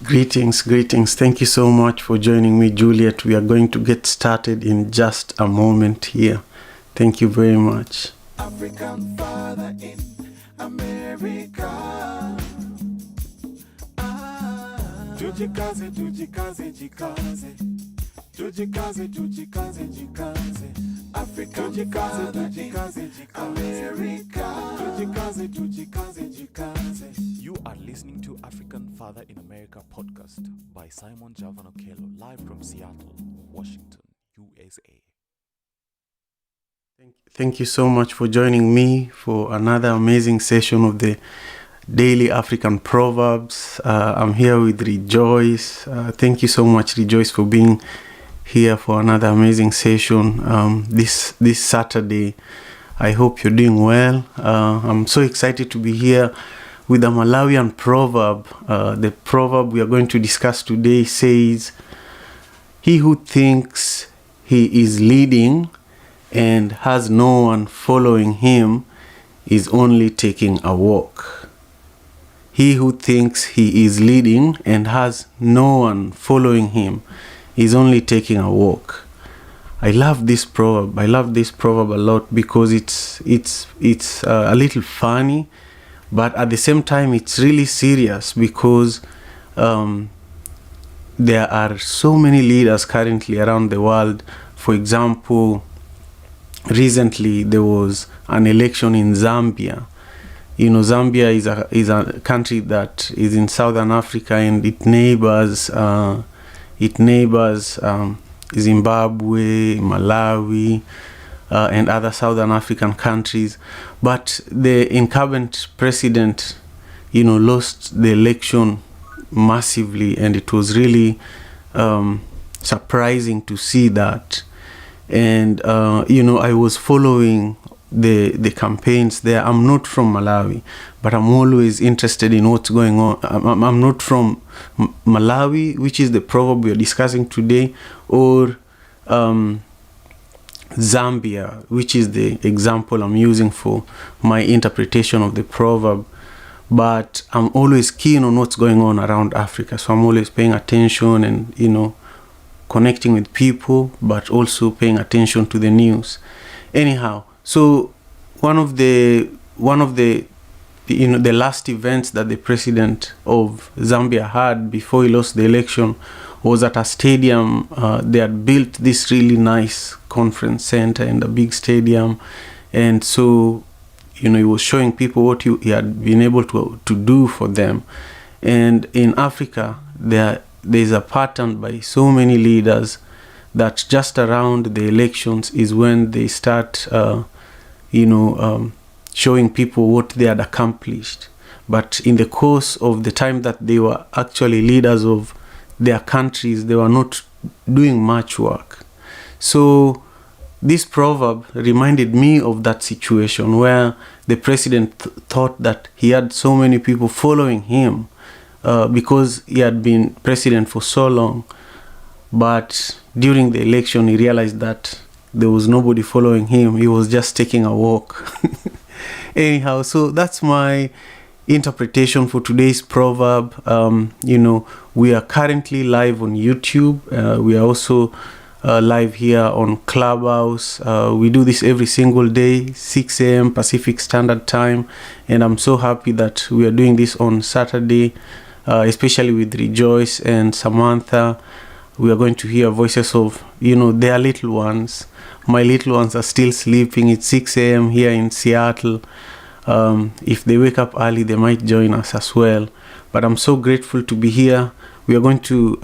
Greetings. Thank you so much for joining me, Juliet. We are going to get started in just a moment here. Thank you very much. African father in America. Tujikaze. Africa, tujikaze, America. Tujikaze. You are listening to African Father in America podcast by Simon Javanokelo, live from Seattle, Washington, USA. Thank you so much for joining me for another amazing session of the Daily African Proverbs. I'm here with Rejoice. Thank you so much, Rejoice, for being here for another amazing session this Saturday. I hope you're doing well. I'm so excited to be here with a Malawian proverb. The proverb we are going to discuss today says, "He who thinks he is leading and has no one following him is only taking a walk." He who thinks he is leading and has no one following him is only taking a walk. I love this proverb. I love this proverb a lot because it's a little funny, but at the same time it's really serious because there are so many leaders currently around the world. For example, recently there was an election in Zambia. You know, Zambia is a country that is in Southern Africa, and it neighbors Zimbabwe, Malawi, and other Southern African countries. But the incumbent president, lost the election massively, and it was really surprising to see that. And I was following the campaigns there. I'm not from Malawi, but I'm always interested in what's going on. I'm not from Malawi, which is the proverb we are discussing today, or Zambia, which is the example I'm using for my interpretation of the proverb. But I'm always keen on what's going on around Africa, so I'm always paying attention and connecting with people, but also paying attention to the news. Anyhow, so one of the the last events that the president of Zambia had before he lost the election was at a stadium. They had built this really nice conference center in the big stadium, and so he was showing people what he had been able to do for them. And in Africa, there's a pattern by so many leaders that just around the elections is when they start showing people what they had accomplished. But in the course of the time that they were actually leaders of their countries, they were not doing much work. So this proverb reminded me of that situation where the president thought that he had so many people following him because he had been president for so long. But during the election, he realized that there was nobody following him. He was just taking a walk. Anyhow, so that's my interpretation for today's proverb. We are currently live on YouTube. We are also live here on Clubhouse. We do this every single day, 6 a.m. Pacific Standard Time. And I'm so happy that we are doing this on Saturday, especially with Rejoice and Samantha. We are going to hear voices of, their little ones. My little ones are still sleeping. It's 6 a.m. here in Seattle. If they wake up early, they might join us as well. But I'm so grateful to be here. We are going to,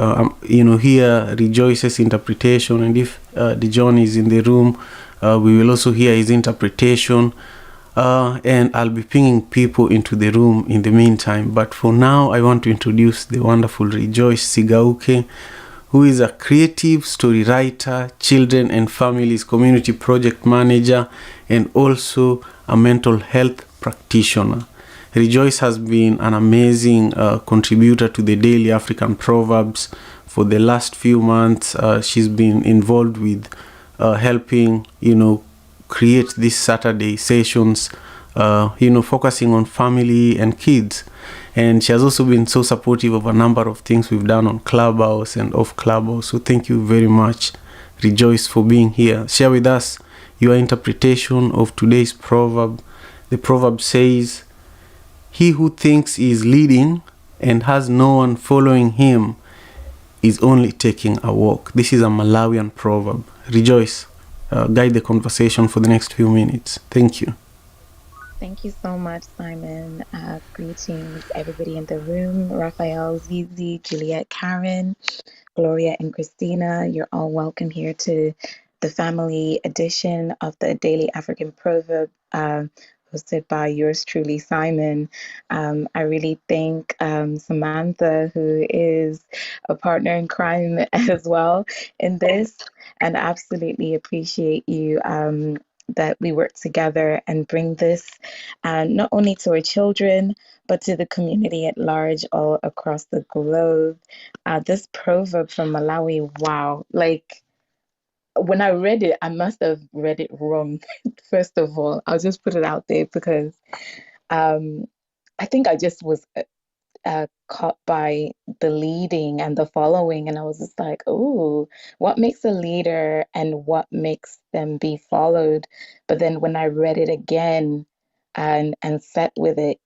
hear Rejoice's interpretation. And if Dijon is in the room, we will also hear his interpretation. And I'll be pinging people into the room in the meantime. But for now, I want to introduce the wonderful Rejoice Sigauke, who is a creative story writer, children and families community project manager, and also a mental health practitioner. Rejoice has been an amazing contributor to the Daily African Proverbs. For the last few months, she's been involved with helping, create these Saturday sessions, focusing on family and kids. And she has also been so supportive of a number of things we've done on Clubhouse and off Clubhouse. So thank you very much, Rejoice, for being here. Share with us your interpretation of today's proverb. The proverb says, "He who thinks he is leading and has no one following him is only taking a walk." This is a Malawian proverb. Rejoice, guide the conversation for the next few minutes. Thank you. Thank you so much, Simon. Greetings, everybody in the room. Rafael, Zizi, Juliet, Karen, Gloria, and Christina. You're all welcome here to the family edition of the Daily African Proverb, hosted by yours truly, Simon. I really thank Samantha, who is a partner in crime as well in this, and absolutely appreciate you that we work together and bring this not only to our children, but to the community at large all across the globe. This proverb from Malawi, wow, like when I read it, I must have read it wrong. First of all, I'll just put it out there because I think I just was caught by the leading and the following, and I was just like, oh, what makes a leader and what makes them be followed? But then when I read it again and sat with it,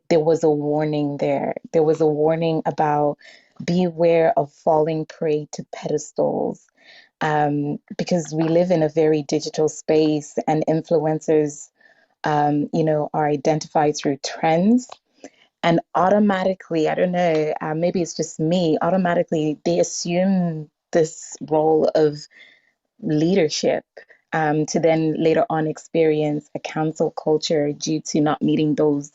there was a warning there. There was a warning about beware of falling prey to pedestals. Because we live in a very digital space, and influencers, are identified through trends. And automatically, I don't know, maybe it's just me, automatically they assume this role of leadership, to then later on experience a cancel culture due to not meeting those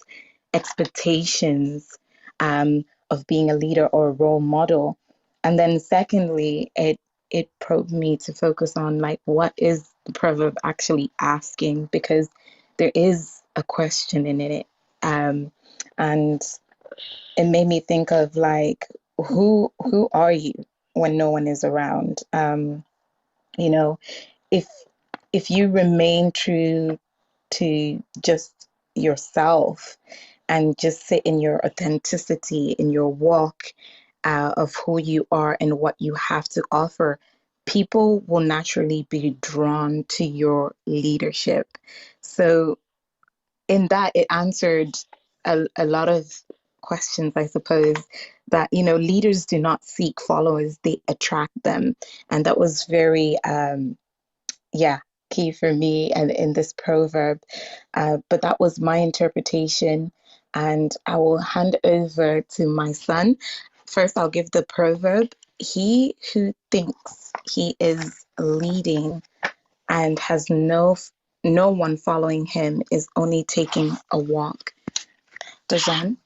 expectations of being a leader or a role model. And then secondly, it probed me to focus on like what is the proverb actually asking, because there is a question in it. And it made me think of like who are you when no one is around? You know, if you remain true to just yourself and just sit in your authenticity, in your walk of who you are and what you have to offer, people will naturally be drawn to your leadership. So in that, it answered a lot of questions, I suppose, that, leaders do not seek followers, they attract them. And that was very, key for me and in this proverb. But that was my interpretation. And I will hand over to my son. First, I'll give the proverb. He who thinks he is leading and has no one following him is only taking a walk. Dijon?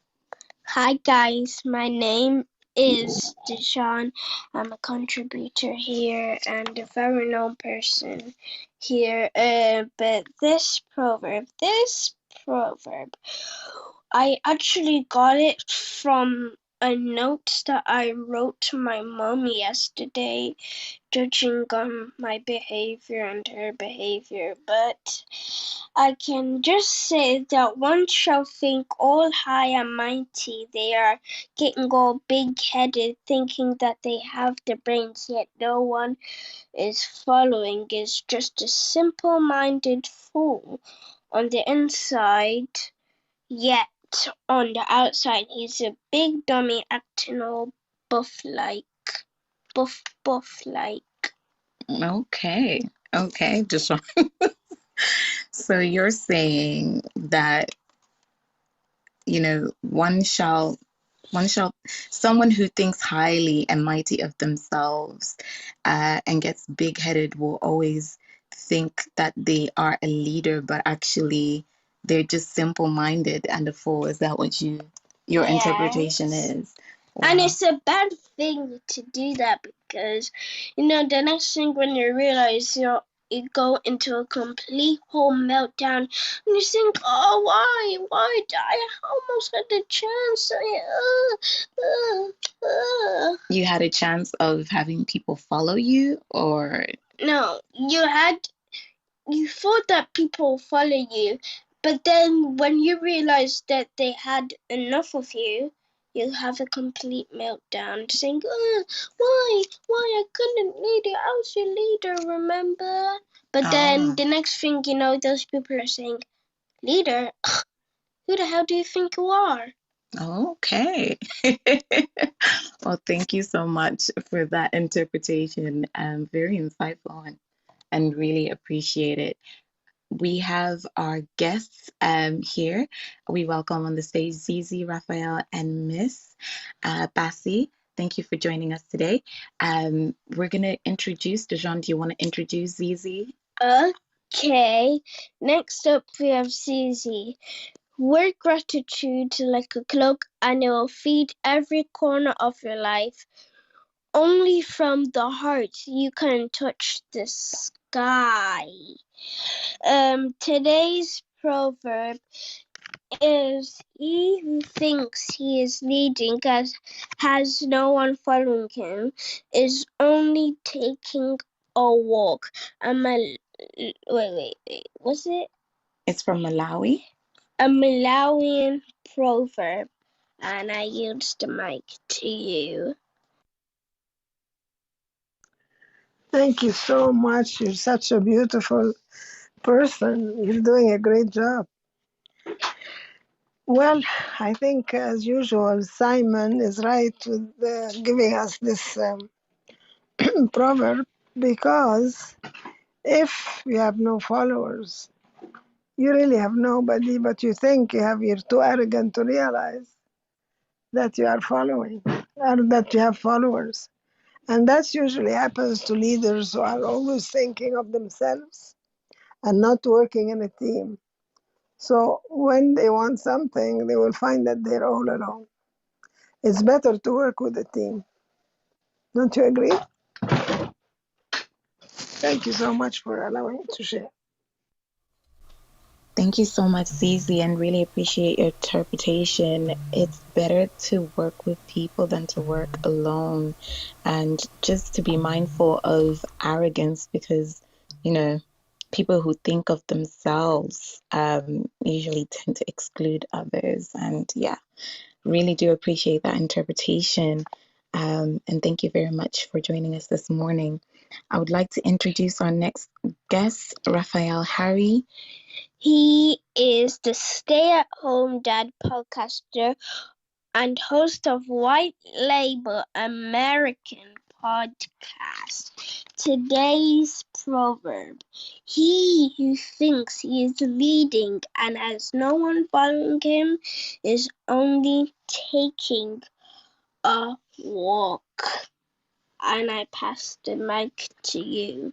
Hi guys, my name is Dijon. I'm a contributor here and a very known person here. But this proverb, I actually got it from a note that I wrote to my mom yesterday, judging on my behavior and her behavior. But I can just say that one shall think all high and mighty, they are getting all big-headed, thinking that they have the brains, yet no one is following, is just a simple-minded fool on the inside, yet on the outside he's a big dummy acting all buff-like. Okay, Dijon. So you're saying that, someone who thinks highly and mighty of themselves and gets big-headed will always think that they are a leader, but actually they're just simple-minded and a fool. Is that what your interpretation is? Wow. And it's a bad thing to do that because, the next thing when you realize you go into a complete whole meltdown and you think, oh, why I almost had the chance. You had a chance of having people follow you, or? No, you thought that people follow you, but then when you realized that they had enough of you, you have a complete meltdown, saying, why I couldn't lead it, I was your leader, remember? But then the next thing you know, those people are saying, leader? Who the hell do you think you are? Okay. Well, thank you so much for that interpretation. Very insightful and really appreciate it. We have our guests here. We welcome on the stage Cece, Rafael, and Miss Bassey. Thank you for joining us today. We're going to introduce Dijon. Do you want to introduce Cece? Okay. Next up, we have Cece. Wear gratitude like a cloak, and it will feed every corner of your life. Only from the heart you can touch the sky. Today's proverb is, he who thinks he is leading as has no one following him is only taking a walk. Wait, what's it? It's from Malawi. A Malawian proverb, and I yield the mic to you. Thank you so much. You're such a beautiful person. You're doing a great job. Well, I think, as usual, Simon is right with giving us this proverb, because if you have no followers, you really have nobody, but you think you're too arrogant to realize that you are following, or that you have followers. And that usually happens to leaders who are always thinking of themselves and not working in a team. So when they want something, they will find that they're all alone. It's better to work with a team. Don't you agree? Thank you so much for allowing me to share. Thank you so much, Cece, and really appreciate your interpretation. It's better to work with people than to work alone, and just to be mindful of arrogance, because, people who think of themselves usually tend to exclude others. And yeah, really do appreciate that interpretation. And thank you very much for joining us this morning. I would like to introduce our next guest, Rafael Harry. He is the stay-at-home dad podcaster and host of White Label American podcast. Today's proverb: he who thinks he is leading and has no one following him is only taking a walk. And I pass the mic to you.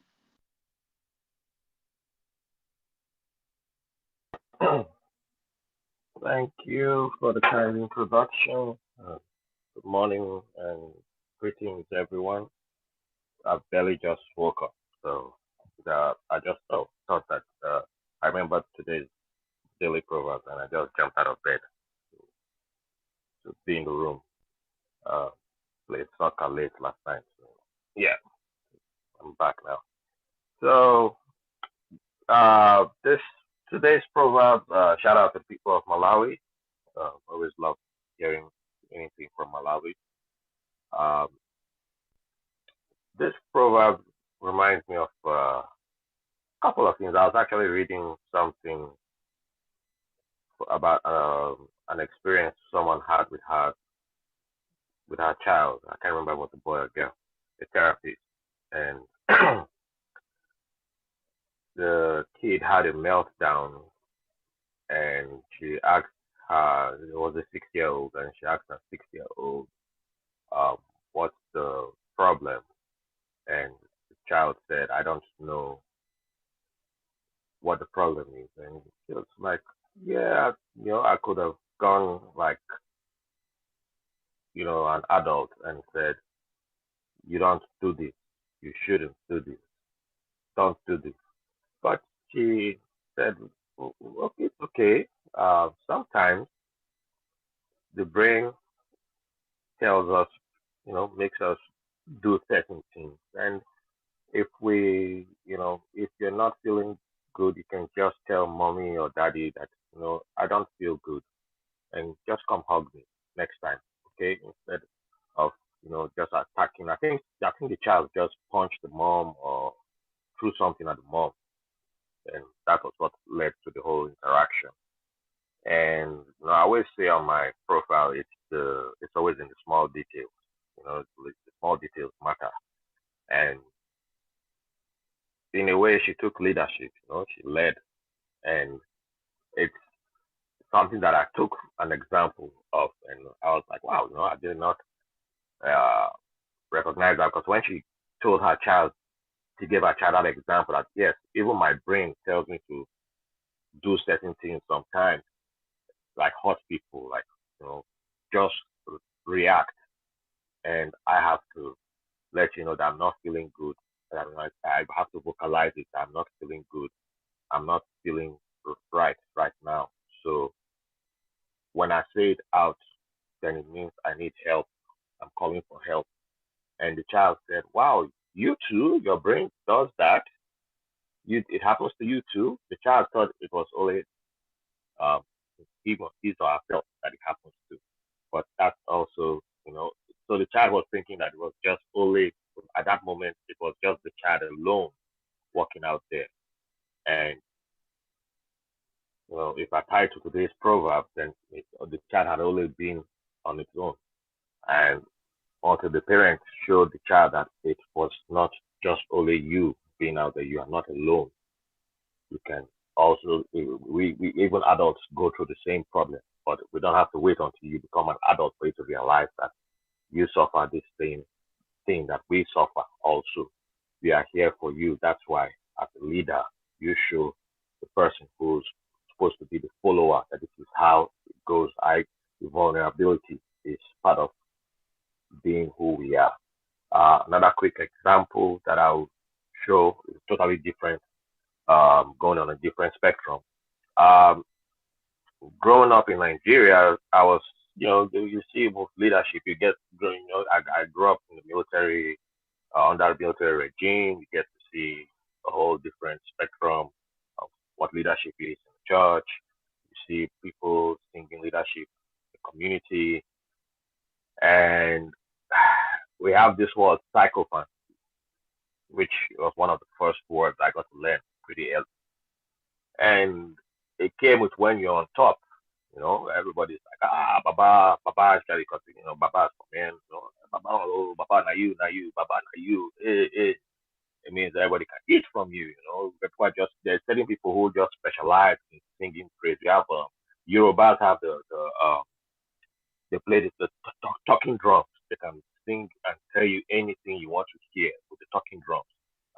Thank you for the kind introduction. Good morning and greetings, everyone. I barely just woke up, so I just thought that I remembered today's daily proverb, and I just jumped out of bed to be in the room. Played soccer late last night, so yeah, I'm back now. So this today's proverb. Shout out to people of Malawi. Always love hearing anything from Malawi. Um, this proverb reminds me of a couple of things. I was actually reading something about an experience someone had with her child. I can't remember what the boy or girl, a therapist, and the kid had a meltdown, and she asked her, it was a 6 year old, and she asked her 6 year old, um, what's the problem? And the child said, I don't know what the problem is. And she was like, yeah, I could have gone like, an adult and said, you don't do this. You shouldn't do this. Don't do this. But she said, okay, it's okay. Sometimes the brain tells us, makes us do certain things. And if you're not feeling good, you can just tell mommy or daddy that, I don't feel good, and just come hug me next time. okay, instead of just attacking. I think the child just punched the mom or threw something at the mom, and that was what led to the whole interaction. And I always say on my profile, it's always in the small details. The small details matter. And in a way, she took leadership. She led, and it's something that I took an example of, and I was like, wow, I did not uh, recognize that, because when she gave her child that example that yes, even my brain tells me to do certain things sometimes, like hurt people, like just react, and I have to let you know that I'm not feeling good. And I have to vocalize it. I'm not feeling good. I'm not feeling right now. So when I say it out, then it means I need help. I'm calling for help. And the child said, "Wow, you too? Your brain does that? It happens to you too?" The child thought it was only um, his or herself that it happens to, but that's also, So the child was thinking that it was just only at that moment. It was just the child alone walking out there. And if I tie to today's proverb, then the child had only been on its own. And until the parents showed the child that it was not just only you being out there, you are not alone. You can also, we even adults go through the same problem, but we don't have to wait until you become an adult for you to realize that you suffer this same thing that we suffer also. We are here for you. That's why, as a leader, you show the person who's supposed to be the follower that this is how it goes. The vulnerability is part of being who we are. Another quick example that I'll show is totally different, going on a different spectrum. Um, Growing up in Nigeria, I was, you see with leadership, you get, I grew up in the military, under a military regime. You get to see a whole different spectrum of what leadership is in the church. You see people thinking leadership in the community, and we have this word psychopath, which was one of the first words I got to learn pretty early. And it came with when you're on top. Everybody's like, Baba, Baba, actually, because, Baba is for men, Baba, oh, Baba, na you, Baba, na you, It means everybody can eat from you. People there's certain people who just specialize in singing praise. We have Yorubas have they play the talking drums. They can sing and tell you anything you want to hear with the talking drums.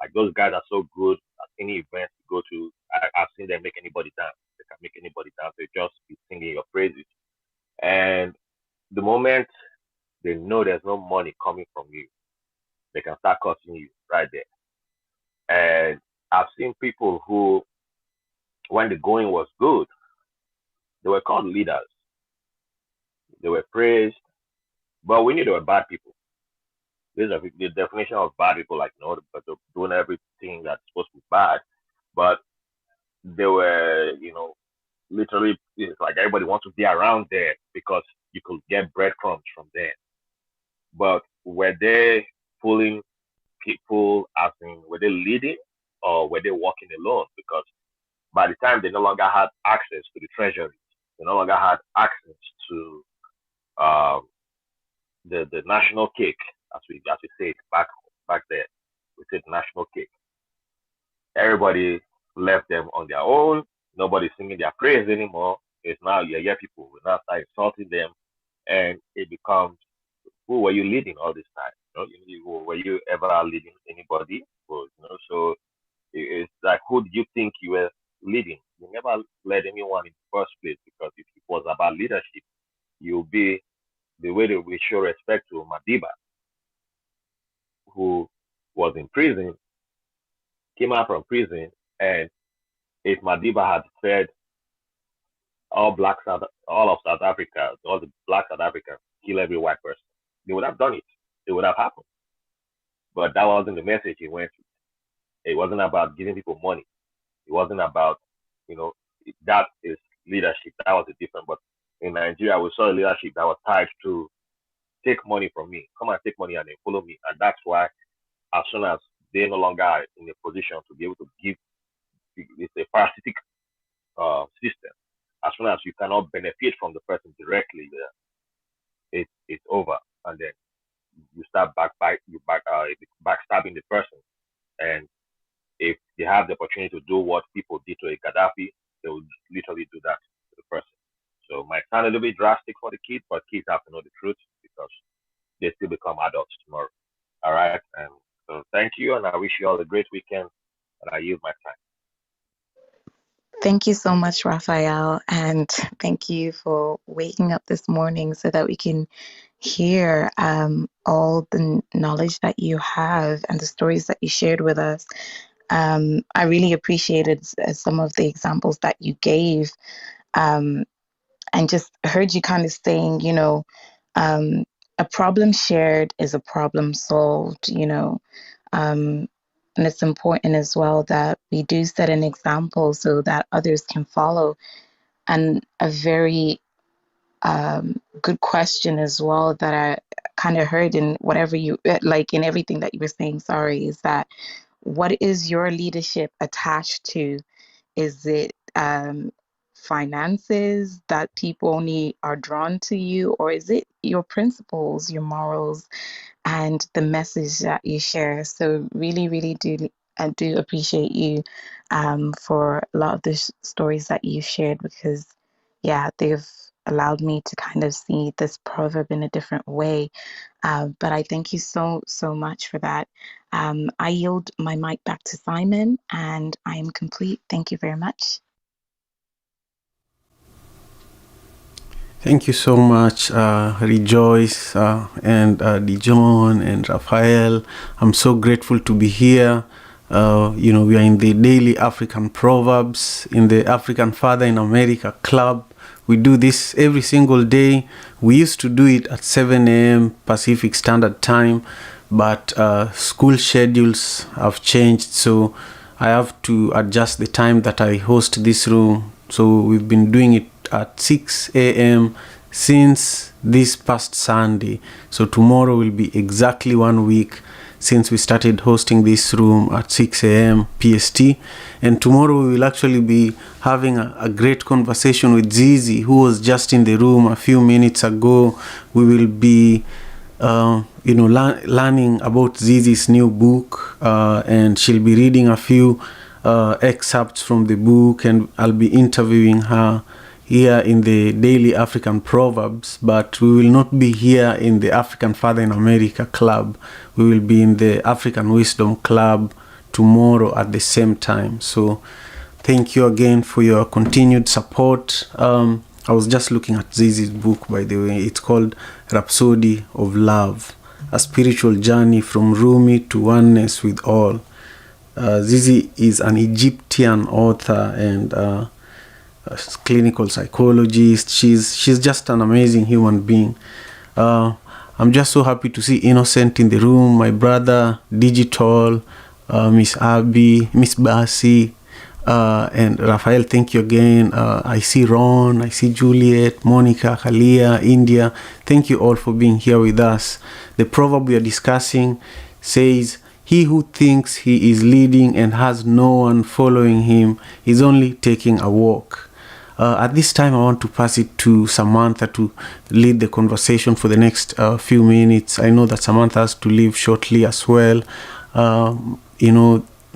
Like those guys are so good at any event you go to. I've seen them make anybody dance. They can make anybody dance. They just be singing your praises. And the moment they know there's no money coming from you, they can start costing you right there. And I've seen people who, when the going was good, they were called leaders. They were praised, but we knew they were bad people. This is the definition of bad people, like, but they're doing everything that's supposed to be bad. But they were, literally, it's like everybody wants to be around there because you could get breadcrumbs from there. But were they pulling people, as in, were they leading or were they walking alone? Because by the time they no longer had access to the treasury, they no longer had access to um, the national cake, as we say it back there. We said national cake. Everybody left them on their own. Nobody's singing their praise anymore. It's now people. We now start insulting them, and it becomes, who were you leading all this time? Were you ever leading anybody? So it's like, who did you think you were leading? You never led anyone in the first place, because if it was about leadership, you'll be the way that we show respect to Madiba, who was in prison, came out from prison, and if Madiba had said all of South Africa, all the black South Africans, kill every white person, they would have done it. It would have happened. But that wasn't the message he went with. It wasn't about giving people money. It wasn't about, you know, that is leadership. That was the difference. But in Nigeria, we saw leadership that was tied to take money from me. Come and take money and then follow me. And that's why as soon as they no longer are in a position to be able to give, it's a parasitic system. As soon as you cannot benefit from the person directly, it's over. And then you start backstabbing the person. And if they have the opportunity to do what people did to a Gaddafi, they will literally do that to the person. So it might sound a little bit drastic for the kids, but kids have to know the truth because they still become adults tomorrow. All right. And so thank you, and I wish you all a great weekend. And I use my time. Thank you so much, Rafael, and thank you for waking up this morning so that we can hear all the knowledge that you have and the stories that you shared with us. I really appreciated some of the examples that you gave, and just heard you kind of saying, a problem shared is a problem solved, and it's important as well that we do set an example so that others can follow. And a very good question as well that I kind of heard in whatever you like in everything that you were saying, sorry, is that what is your leadership attached to? Is it finances that people only are drawn to you, or is it your principles, your morals, and the message that you share? So really, really do I do appreciate you for a lot of the stories that you shared, because yeah, they've allowed me to kind of see this proverb in a different way. But I thank you so much for that. I yield my mic back to Simon, and I am complete. Thank you very much. Thank you so much, Rejoice and Dijon and Rafael. I'm so grateful to be here. We are in the Daily African Proverbs in the African Father in America Club. We do this every single day. We used to do it at 7 a.m. Pacific Standard Time, but school schedules have changed, so I have to adjust the time that I host this room. So we've been doing it at 6 a.m. since this past Sunday. So tomorrow will be exactly 1 week since we started hosting this room at 6 a.m. PST. And tomorrow we will actually be having a great conversation with Cece, who was just in the room a few minutes ago. We will be learning about Cece's new book, and she'll be reading a few excerpts from the book, and I'll be interviewing her here in the Daily African Proverbs, but we will not be here in the African Father in America Club. We will be in the African Wisdom Club tomorrow at the same time. So thank you again for your continued support. I was just looking at Cece's book, by the way. It's called Rhapsody of Love, a spiritual journey from Rumi to oneness with all. Cece is an Egyptian author and a clinical psychologist. She's just an amazing human being. I'm just so happy to see Innocent in the room, my brother, Digital, Miss Abby, Miss Bassey, and Rafael, thank you again. I see Ron, I see Juliet, Monica, Kalia, India. Thank you all for being here with us. The proverb we are discussing says, "He who thinks he is leading and has no one following him is only taking a walk." At this time, I want to pass it to Samantha to lead the conversation for the next few minutes. I know that Samantha has to leave shortly as well.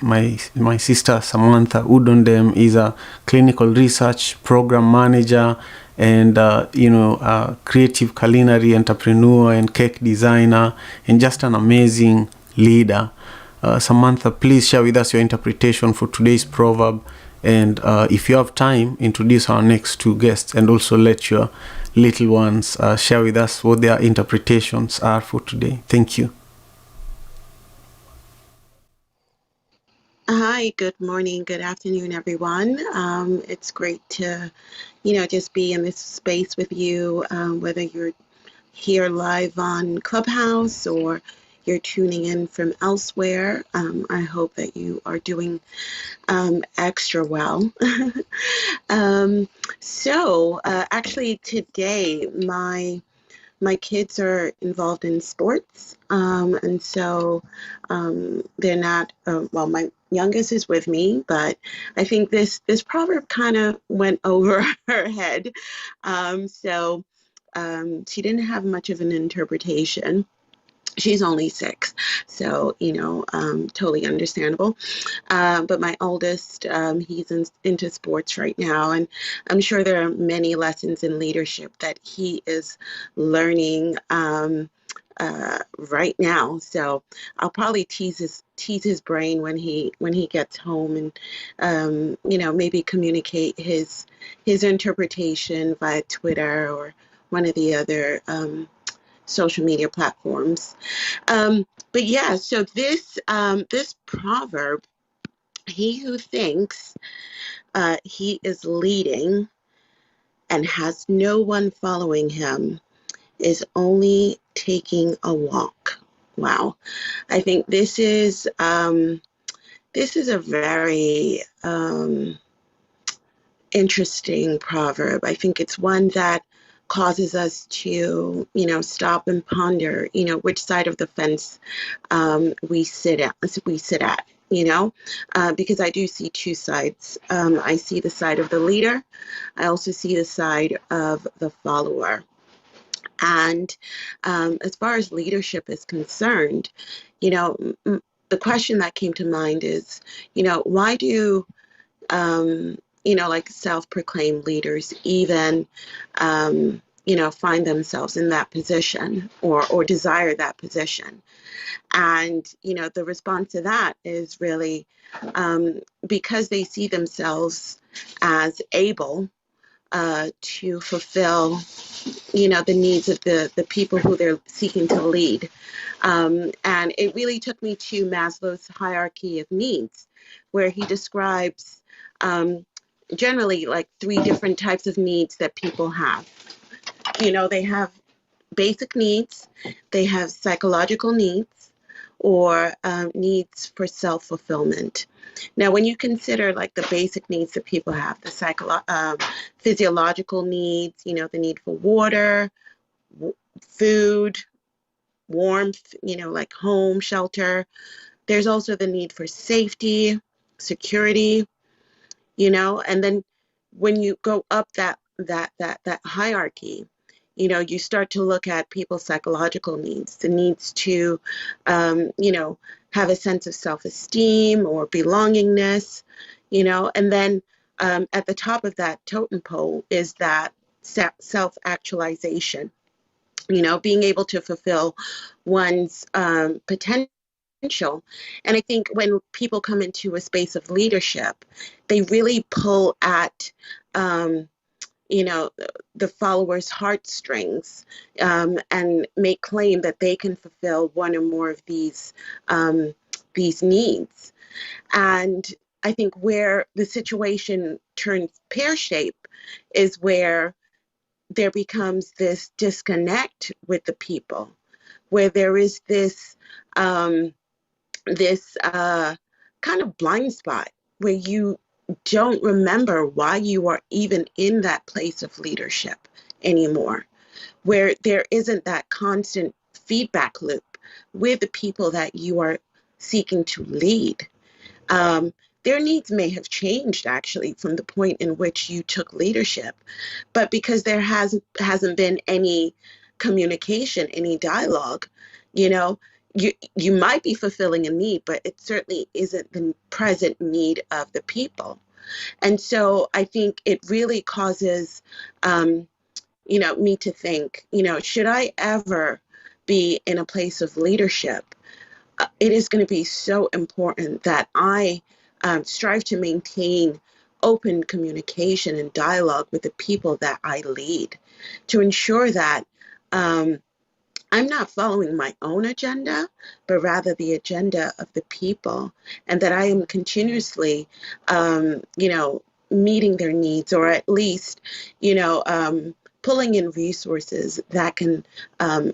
My sister Samantha Udondem is a clinical research program manager and a creative culinary entrepreneur and cake designer, and just an amazing leader. Samantha, please share with us your interpretation for today's proverb, and if you have time, introduce our next two guests, and also let your little ones share with us what their interpretations are for today. Thank you. Hi, good morning, good afternoon, everyone. It's great to, just be in this space with you, whether you're here live on Clubhouse or you're tuning in from elsewhere. I hope that you are doing extra well. Actually today, my my kids are involved in sports, and so they're not. Well, my youngest is with me, but I think this proverb kind of went over her head. So she didn't have much of an interpretation. She's only 6, so totally understandable. But my oldest, he's into sports right now, and I'm sure there are many lessons in leadership that he is learning right now. So I'll probably tease his brain when he gets home, and maybe communicate his interpretation via Twitter or one of the other social media platforms. But yeah, so this proverb, he who thinks he is leading and has no one following him is only taking a walk. Wow. I think this is a very interesting proverb. I think it's one that causes us to, stop and ponder, which side of the fence we sit at, because I do see two sides. I see the side of the leader. I also see the side of the follower. And as far as leadership is concerned, the question that came to mind is, why do like self-proclaimed leaders even, find themselves in that position or desire that position? And, the response to that is really because they see themselves as able to fulfill, the needs of the people who they're seeking to lead. And it really took me to Maslow's hierarchy of needs, where he describes generally like 3 different types of needs that people have. They have basic needs, they have psychological needs, or needs for self-fulfillment. Now, when you consider like the basic needs that people have, the physiological needs, the need for water, food, warmth, like home, shelter. There's also the need for safety, security, and then when you go up that hierarchy, you start to look at people's psychological needs, the needs to, have a sense of self-esteem or belongingness, and then at the top of that totem pole is that self-actualization, being able to fulfill one's potential. And I think when people come into a space of leadership, they really pull at, the followers' heartstrings and make claim that they can fulfill one or more of these needs. And I think where the situation turns pear-shaped is where there becomes this disconnect with the people, where there is this kind of blind spot where you don't remember why you are even in that place of leadership anymore, where there isn't that constant feedback loop with the people that you are seeking to lead. Their needs may have changed actually from the point in which you took leadership, but because there hasn't been any communication, any dialogue, you might be fulfilling a need, but it certainly isn't the present need of the people. And so I think it really causes, me to think, should I ever be in a place of leadership? It is going to be so important that I strive to maintain open communication and dialogue with the people that I lead, to ensure that I'm not following my own agenda, but rather the agenda of the people, and that I am continuously, meeting their needs, or at least, pulling in resources that can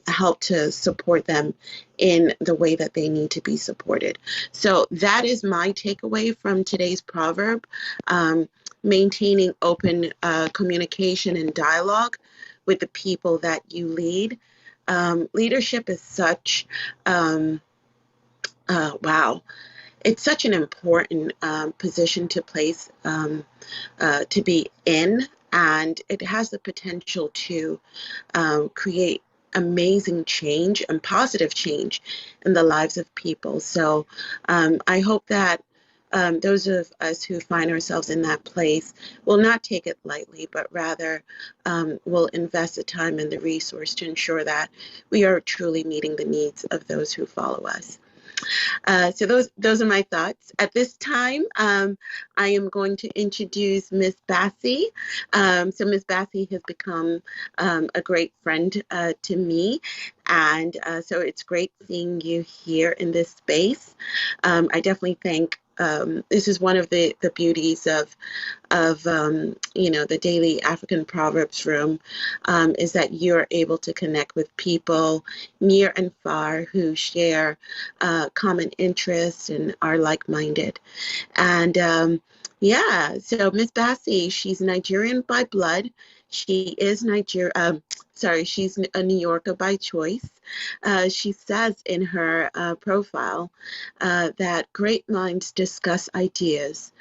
help to support them in the way that they need to be supported. So that is my takeaway from today's proverb, maintaining open communication and dialogue with the people that you lead. Leadership is such, wow, it's such an important position to place, to be in, and it has the potential to create amazing change and positive change in the lives of people. So I hope that those of us who find ourselves in that place will not take it lightly, but rather will invest the time and the resource to ensure that we are truly meeting the needs of those who follow us. So those are my thoughts. At this time, I am going to introduce Miss Bassey. So Miss Bassey has become a great friend to me, and so it's great seeing you here in this space. I definitely think this is one of the beauties of the daily African Proverbs room, is that you're able to connect with people near and far who share common interests and are like-minded. And so Miss Bassey, she's Nigerian by blood. She is she's a New Yorker by choice. She says in her profile that great minds discuss ideas,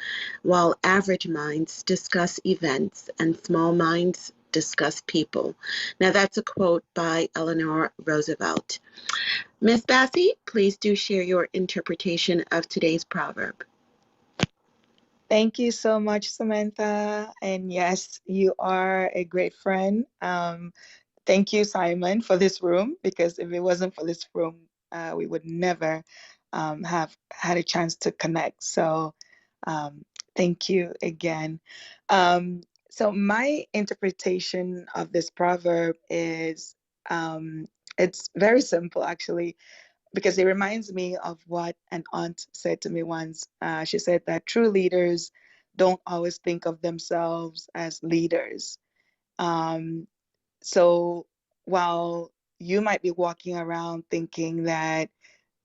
while average minds discuss events and small minds discuss people. Now that's a quote by Eleanor Roosevelt. Miss Bassey, please do share your interpretation of today's proverb. Thank you so much, Samantha. And yes, you are a great friend. Thank you, Simon, for this room, because if it wasn't for this room, we would never have had a chance to connect. So thank you again. So my interpretation of this proverb is, it's very simple, actually, because it reminds me of what an aunt said to me once. She said that true leaders don't always think of themselves as leaders. So while you might be walking around thinking that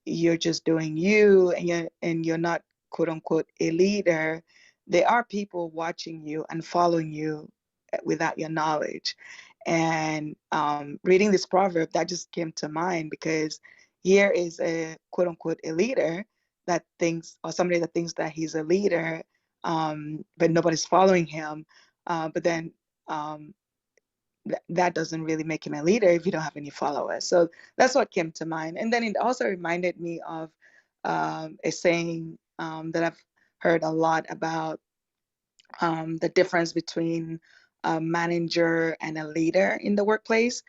you're just doing you and you're not quote unquote a leader, there are people watching you and following you without your knowledge. And reading this proverb, that just came to mind, because here is a quote unquote a leader that thinks, or somebody that thinks that he's a leader, but nobody's following him. But then that doesn't really make him a leader if you don't have any followers. So that's what came to mind. And then it also reminded me of a saying that I've heard a lot about, the difference between a manager and a leader in the workplace,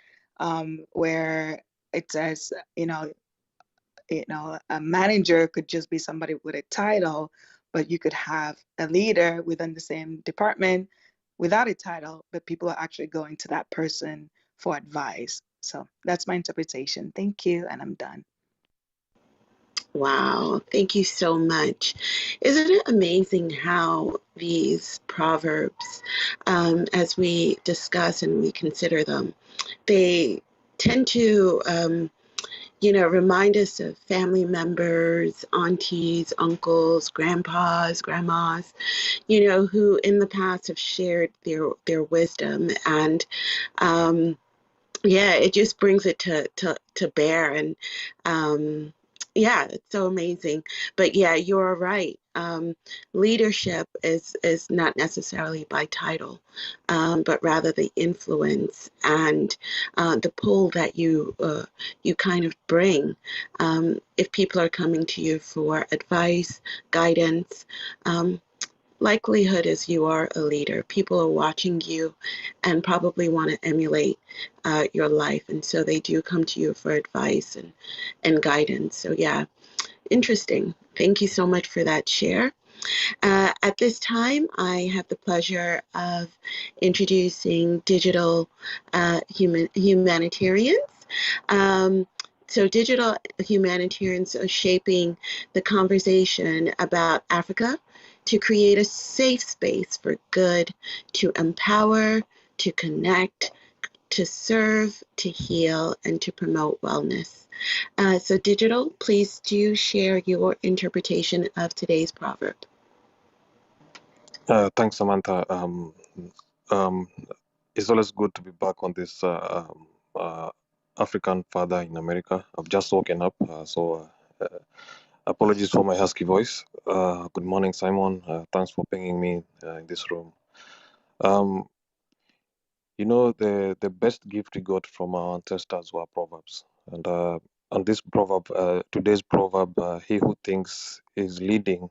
where it says, a manager could just be somebody with a title, but you could have a leader within the same department without a title, but people are actually going to that person for advice. So that's my interpretation. Thank you, and I'm done. Wow, thank you so much. Isn't it amazing how these proverbs, as we discuss and we consider them, they tend to remind us of family members, aunties, uncles, grandpas, grandmas, who in the past have shared their wisdom. And it just brings it to bear. And it's so amazing. But you're right. Leadership is not necessarily by title, but rather the influence and the pull that you kind of bring. If people are coming to you for advice, guidance, likelihood is you are a leader. People are watching you and probably want to emulate your life, and so they do come to you for advice and guidance. So interesting. Thank you so much for that share. At this time, I have the pleasure of introducing digital humanitarians. So digital humanitarians are shaping the conversation about Africa to create a safe space for good, to empower, to connect, to serve, to heal, and to promote wellness. So Digital, please do share your interpretation of today's proverb. Thanks, Samantha. It's always good to be back on this African father in America. I've just woken up, so apologies for my husky voice. Good morning, Simon. Thanks for bringing me in this room. You know, the best gift we got from our ancestors were proverbs, and this proverb, today's proverb, he who thinks is leading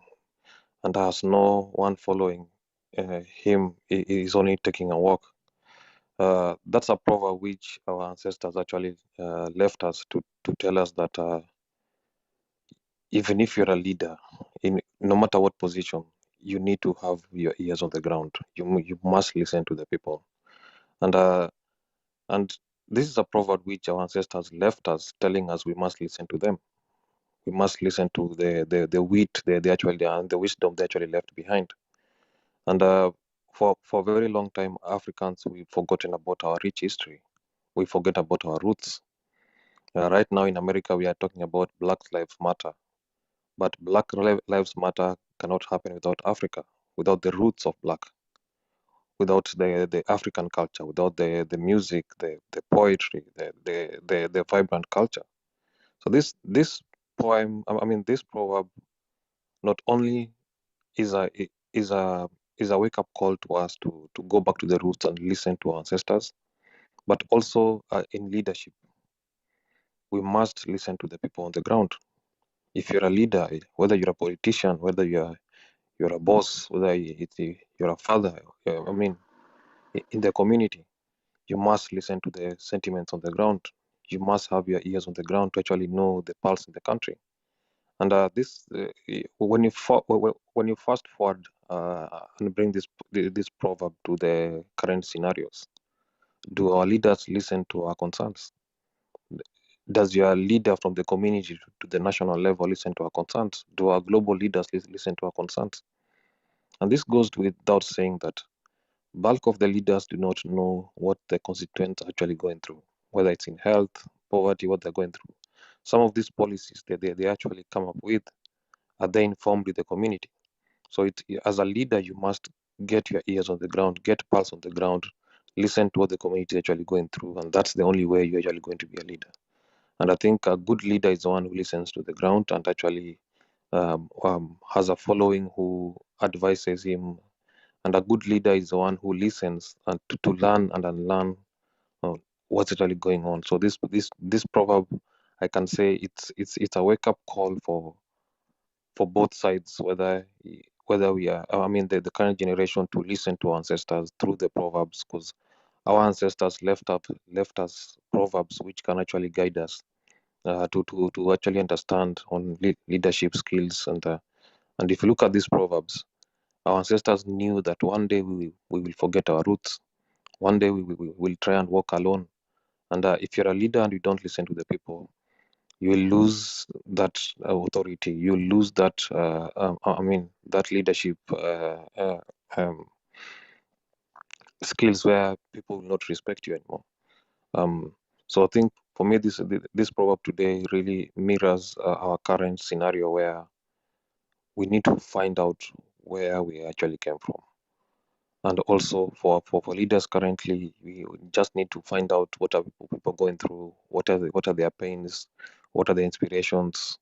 and has no one following him is only taking a walk. That's a proverb which our ancestors actually left us to tell us that even if you're a leader, in no matter what position, you need to have your ears on the ground. You must listen to the people, and this is a proverb which our ancestors left us, telling us we must listen to them. We must listen to the wit, the wisdom they actually left behind. And for a very long time, Africans, we've forgotten about our rich history. We forget about our roots. Right now in America, we are talking about Black Lives Matter. But Black Lives Matter cannot happen without Africa, without the roots of Black, without the African culture, without the music, the poetry, the vibrant culture. So this poem, I mean this proverb, not only is a is a is a wake up call to us to go back to the roots and listen to our ancestors, but also in leadership, we must listen to the people on the ground. If you're a leader, whether you're a politician, whether you're a boss, whether you're a father, I mean, in the community, you must listen to the sentiments on the ground. You must have your ears on the ground to actually know the pulse in the country. And when you fast forward and bring this proverb to the current scenarios, do our leaders listen to our concerns? Does your leader from the community to the national level listen to our concerns? Do our global leaders listen to our concerns? And this goes without saying that bulk of the leaders do not know what the constituents are actually going through, whether it's in health, poverty, what they're going through. Some of these policies they actually come up with, are they informed with the community? So as a leader, you must get your ears on the ground, get pulse on the ground, listen to what the community is actually going through, and that's the only way you're actually going to be a leader. And I think a good leader is the one who listens to the ground and actually has a following who advises him. And a good leader is the one who listens and to learn and unlearn what's actually going on. So this proverb, I can say it's a wake up call for both sides, whether we are, I mean, the current generation to listen to our ancestors through the proverbs, because our ancestors left us proverbs which can actually guide us to actually understand on leadership skills. And if you look at these proverbs, our ancestors knew that one day we will forget our roots. One day we will try and walk alone. And if you're a leader and you don't listen to the people, you will lose that authority. You will lose that, that leadership skills where people will not respect you anymore. So I think for me, this proverb today really mirrors our current scenario where we need to find out where we actually came from. And also for leaders currently, we just need to find out what are people going through, what are their pains, what are the inspirations,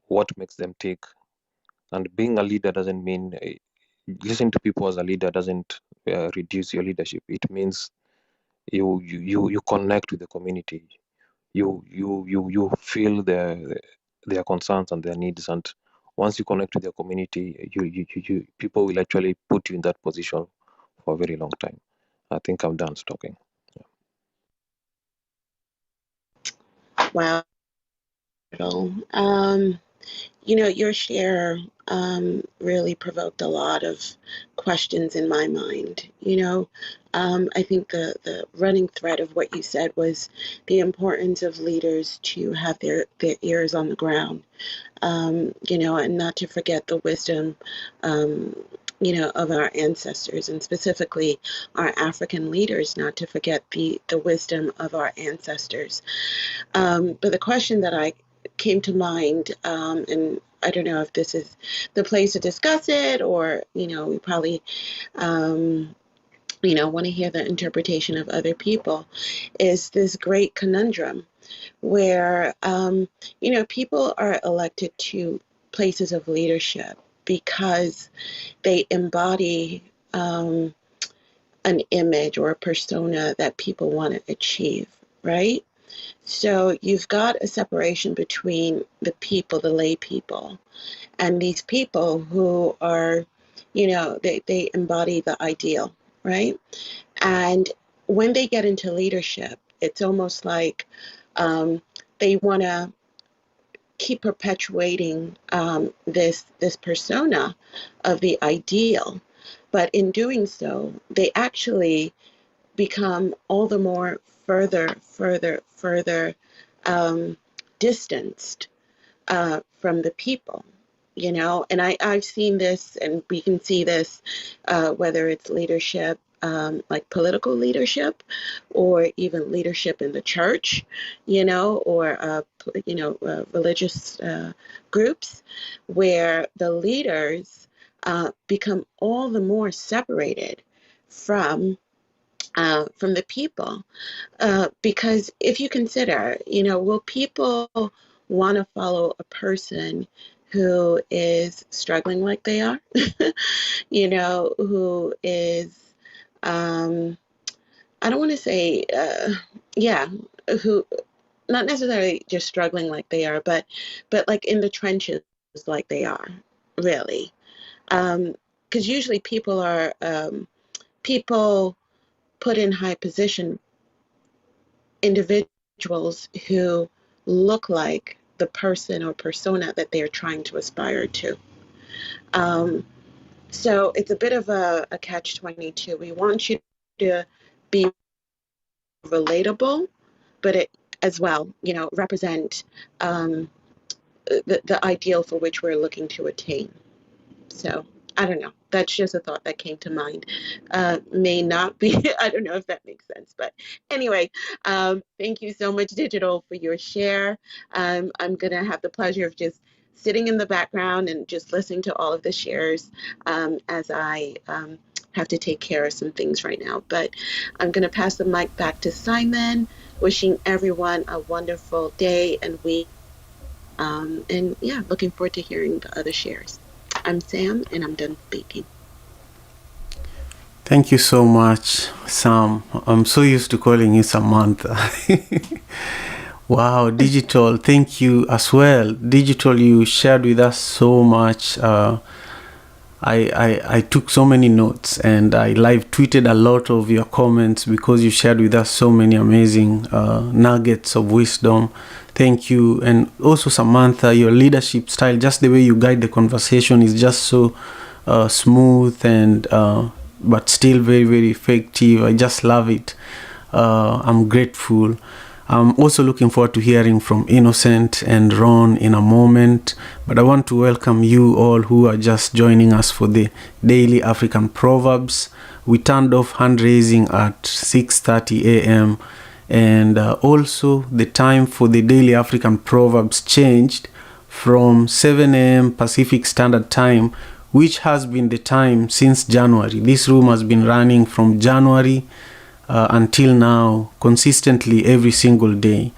what makes them tick. And being a leader doesn't mean listening to people as a leader doesn't reduce your leadership. It means you connect with the community. You feel their concerns and their needs, and once you connect with your community, you people will actually put you in that position for a very long time. I think I'm done talking. Wow. Your share really provoked a lot of questions in my mind. I think the running thread of what you said was the importance of leaders to have their ears on the ground, and not to forget the wisdom, of our ancestors, and specifically our African leaders, not to forget the wisdom of our ancestors. But the question that I came to mind, and I don't know if this is the place to discuss it, or we probably want to hear the interpretation of other people, is this great conundrum where, people are elected to places of leadership because they embody an image or a persona that people want to achieve, right? So you've got a separation between the people, the lay people, and these people who are, they embody the ideal, right? And when they get into leadership, it's almost like they want to keep perpetuating this persona of the ideal. But in doing so, they actually become all the more further distanced from the people, and I've seen this, and we can see this, whether it's leadership, like political leadership, or even leadership in the church, or, religious groups, where the leaders become all the more separated from the people. Because if you consider, will people want to follow a person who is struggling like they are, who is, I don't want to say, who, not necessarily just struggling like they are, but like in the trenches like they are, really. Because usually people are, people put in high position individuals who look like the person or persona that they're trying to aspire to. So it's a bit of a catch-22. We want you to be relatable, but it as well, represent the ideal for which we're looking to attain. So I don't know. That's just a thought that came to mind. May not be, I don't know if that makes sense. But anyway, thank you so much, Digital, for your share. I'm going to have the pleasure of just sitting in the background and just listening to all of the shares as I have to take care of some things right now. But I'm going to pass the mic back to Simon, wishing everyone a wonderful day and week. And yeah, looking forward to hearing the other shares. I'm Sam, and I'm done speaking. Thank you so much, Sam. I'm so used to calling you Samantha. Wow, Digital, thank you as well. Digital, you shared with us so much. I took so many notes, and I live tweeted a lot of your comments because you shared with us so many amazing nuggets of wisdom. Thank you. And also, Samantha, your leadership style, just the way you guide the conversation is just so smooth and but still very, very effective. I just love it. I'm grateful. I'm also looking forward to hearing from Innocent and Ron in a moment. But I want to welcome you all who are just joining us for the Daily African Proverbs. We turned off hand raising at 6:30 a.m. And also the time for the Daily African Proverbs changed from 7 a.m. Pacific Standard Time, which has been the time since January. This room has been running from January until now, consistently every single day.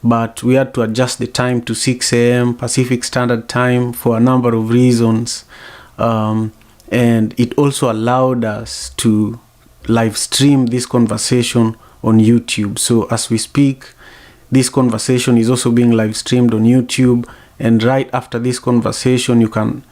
But we had to adjust the time to 6 a.m. Pacific Standard Time for a number of reasons. And it also allowed us to live stream this conversation on YouTube. So as we speak, this conversation is also being live streamed on YouTube. And right after this conversation, you can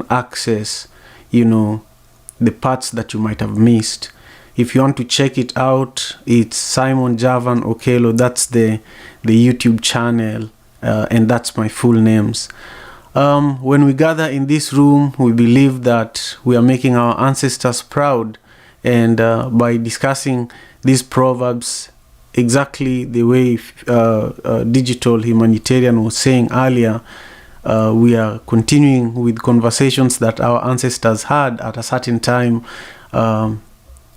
access, the parts that you might have missed. If you want to check it out, it's Simon Javan Okello. That's the YouTube channel, and that's my full names. When we gather in this room, we believe that we are making our ancestors proud, and by discussing these proverbs exactly the way Digital Humanitarian was saying earlier, we are continuing with conversations that our ancestors had at a certain time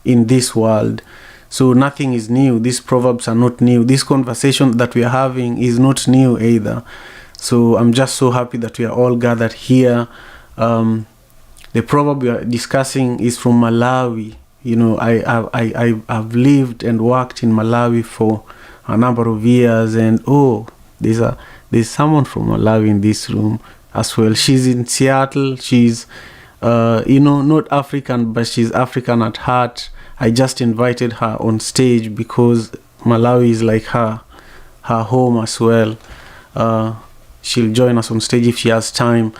in this world. So nothing is new. These proverbs are not new. This conversation that we are having is not new either. So I'm just so happy that we are all gathered here. The proverb we are discussing is from Malawi. I've lived and worked in Malawi for a number of years, and there's someone from Malawi in this room as well. She's in Seattle. She's not African, but she's African at heart. I just invited her on stage because Malawi is like her home as well. She'll join us on stage if she has time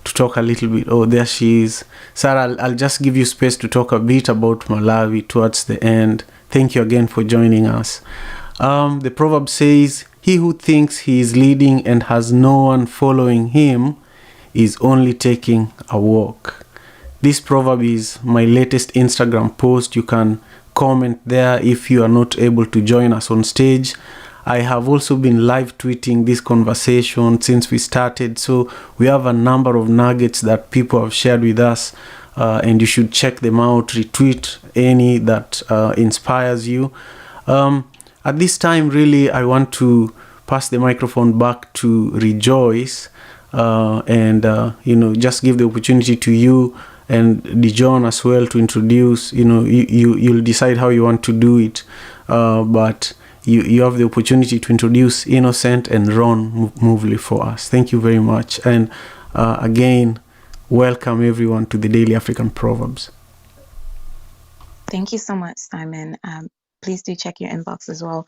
to talk a little bit. Oh, there she is. Sarah, I'll just give you space to talk a bit about Malawi towards the end. Thank you again for joining us. The proverb says, "He who thinks he is leading and has no one following him is only taking a walk." This proverb is my latest Instagram post. You can comment there if you are not able to join us on stage. I have also been live tweeting this conversation since we started, so we have a number of nuggets that people have shared with us, and you should check them out, retweet any that inspires you. At this time, really, I want to pass the microphone back to Rejoice, and just give the opportunity to you and Dijon as well to introduce. You'll decide how you want to do it, but you have the opportunity to introduce Innocent and Ron Movely for us. Thank you very much. And again, welcome everyone to the Daily African Proverbs. Thank you so much, Simon. Please do check your inbox as well.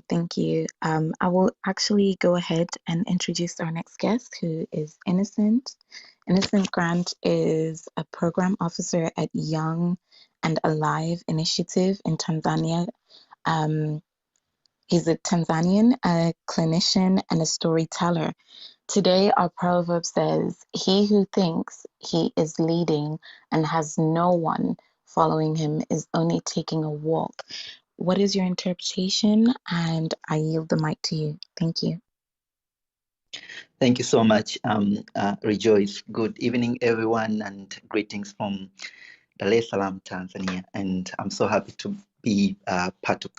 Thank you. I will actually go ahead and introduce our next guest, who is Innocent. Innocent Grant is a program officer at Young and Alive Initiative in Tanzania. He's a Tanzanian, a clinician, and a storyteller. Today, our proverb says, "He who thinks he is leading and has no one following him is only taking a walk." What is your interpretation? And I yield the mic to you. Thank you. Thank you so much, Rejoice. Good evening, everyone, and greetings from Dar es Salaam, Tanzania. And I'm so happy to be part of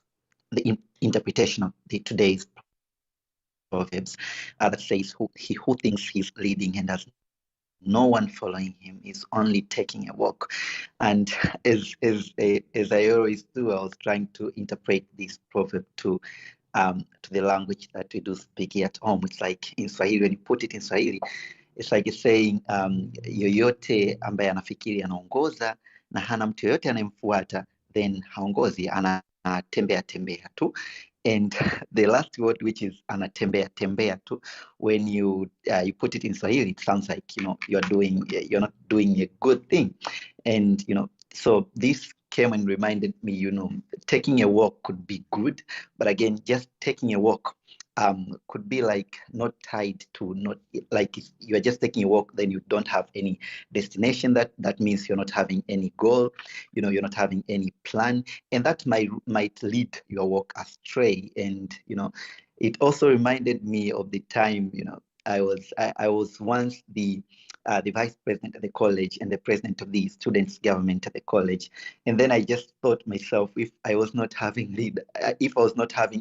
the interpretation of today's Proverbs that says, "He who thinks he's leading and has no one following him is only taking a walk." And as I always do, I was trying to interpret this proverb to the language that we do speak here at home. It's like in Swahili, when you put it in Swahili, it's like it's saying yoyote ambaye anafikiri anaongoza na hana mtu yoyote anayemfuata, then haongozi, anatembea tembea tu. And the last word, which is anatembea tembea tu, when you put it in Swahili, it sounds like you're not doing a good thing. And so this came and reminded me, taking a walk could be good, but again, just taking a walk could be like not tied to, not like you are just taking a walk, then you don't have any destination. That means you're not having any goal, you're not having any plan, and that might lead your walk astray. And it also reminded me of the time I was once the vice president at the college and the president of the students' government at the college. And then I just thought myself, if I was not having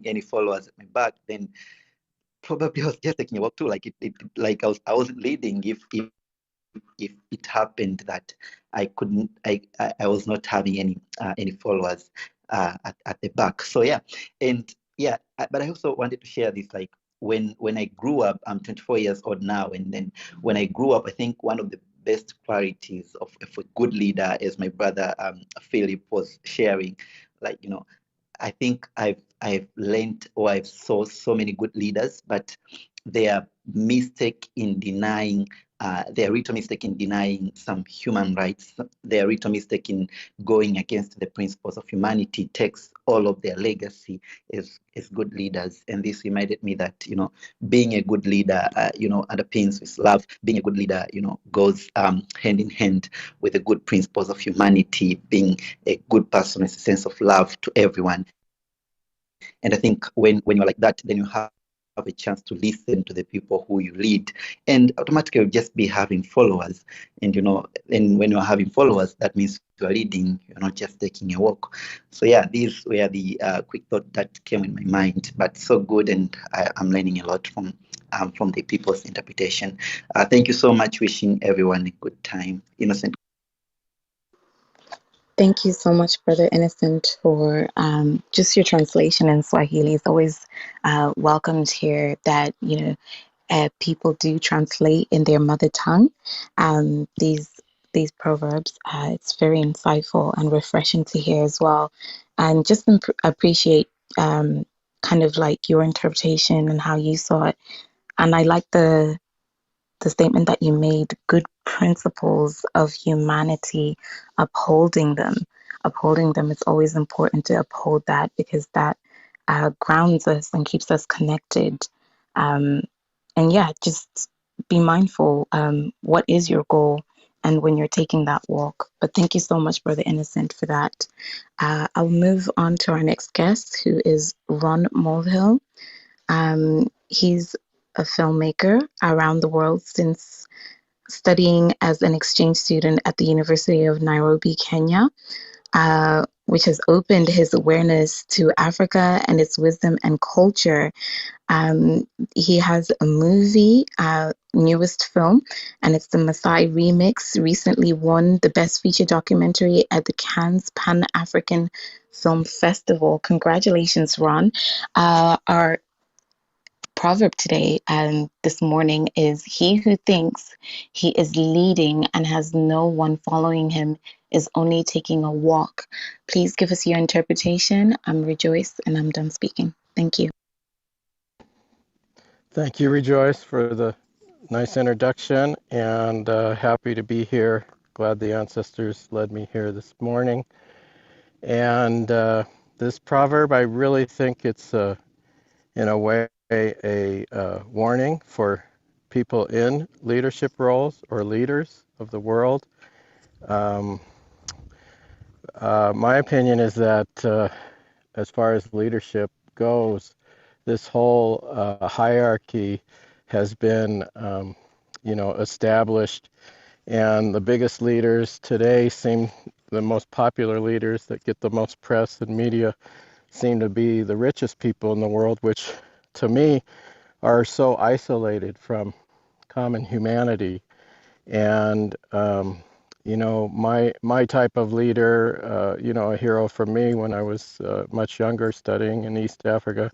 any followers at my back, then probably I was just taking a walk too. Like I wasn't leading if it happened that I was not having any followers at the back. So yeah, but I also wanted to share this, like, when I grew up, I'm 24 years old now, and then when I grew up, I think one of the best qualities of a good leader, as my brother Philip was sharing, like, I think I've learned, or I've saw so many good leaders, but their mistake in denying their little mistake in denying some human rights, their little mistake in going against the principles of humanity takes all of their legacy as good leaders. And this reminded me that, being a good leader, underpins with love. Being a good leader, goes hand in hand with the good principles of humanity. Being a good person is a sense of love to everyone. And I think when you're like that, then you have a chance to listen to the people who you lead, and automatically you'll just be having followers. And and when you're having followers, that means you're leading, you're not just taking a walk. So yeah, these were the quick thought that came in my mind, but so good, and I'm learning a lot from the people's interpretation. Thank you so much. Wishing everyone a good time. Innocent. Thank you so much, Brother Innocent, for just your translation in Swahili. It's always welcomed here that, people do translate in their mother tongue these proverbs. It's very insightful and refreshing to hear as well, and just appreciate kind of like your interpretation and how you saw it. And I like the statement that you made, good principles of humanity, upholding them. Upholding them, it's always important to uphold that because that grounds us and keeps us connected. Um, and yeah, just be mindful. What is your goal? And when you're taking that walk. But thank you so much, Brother Innocent, for that. I'll move on to our next guest, who is Ron Mulhill. He's a filmmaker around the world since studying as an exchange student at the University of Nairobi, Kenya, which has opened his awareness to Africa and its wisdom and culture. He has a movie, newest film, and it's the Maasai Remix. Recently won the Best Feature Documentary at the Cannes Pan African Film Festival. Congratulations, Ron. Our proverb today and this morning is he who thinks he is leading and has no one following him is only taking a walk. Please give us your interpretation. I'm Rejoice and I'm done speaking. Thank you. Thank you, Rejoice, for the nice introduction, and happy to be here. Glad the ancestors led me here this morning. And this proverb, I really think it's, in a way, a warning for people in leadership roles or leaders of the world. My opinion is that as far as leadership goes, this whole hierarchy has been, established, and the biggest leaders today seem the most popular leaders that get the most press and media seem to be the richest people in the world, which to me are so isolated from common humanity. And my type of leader, a hero for me when I was much younger, studying in East Africa,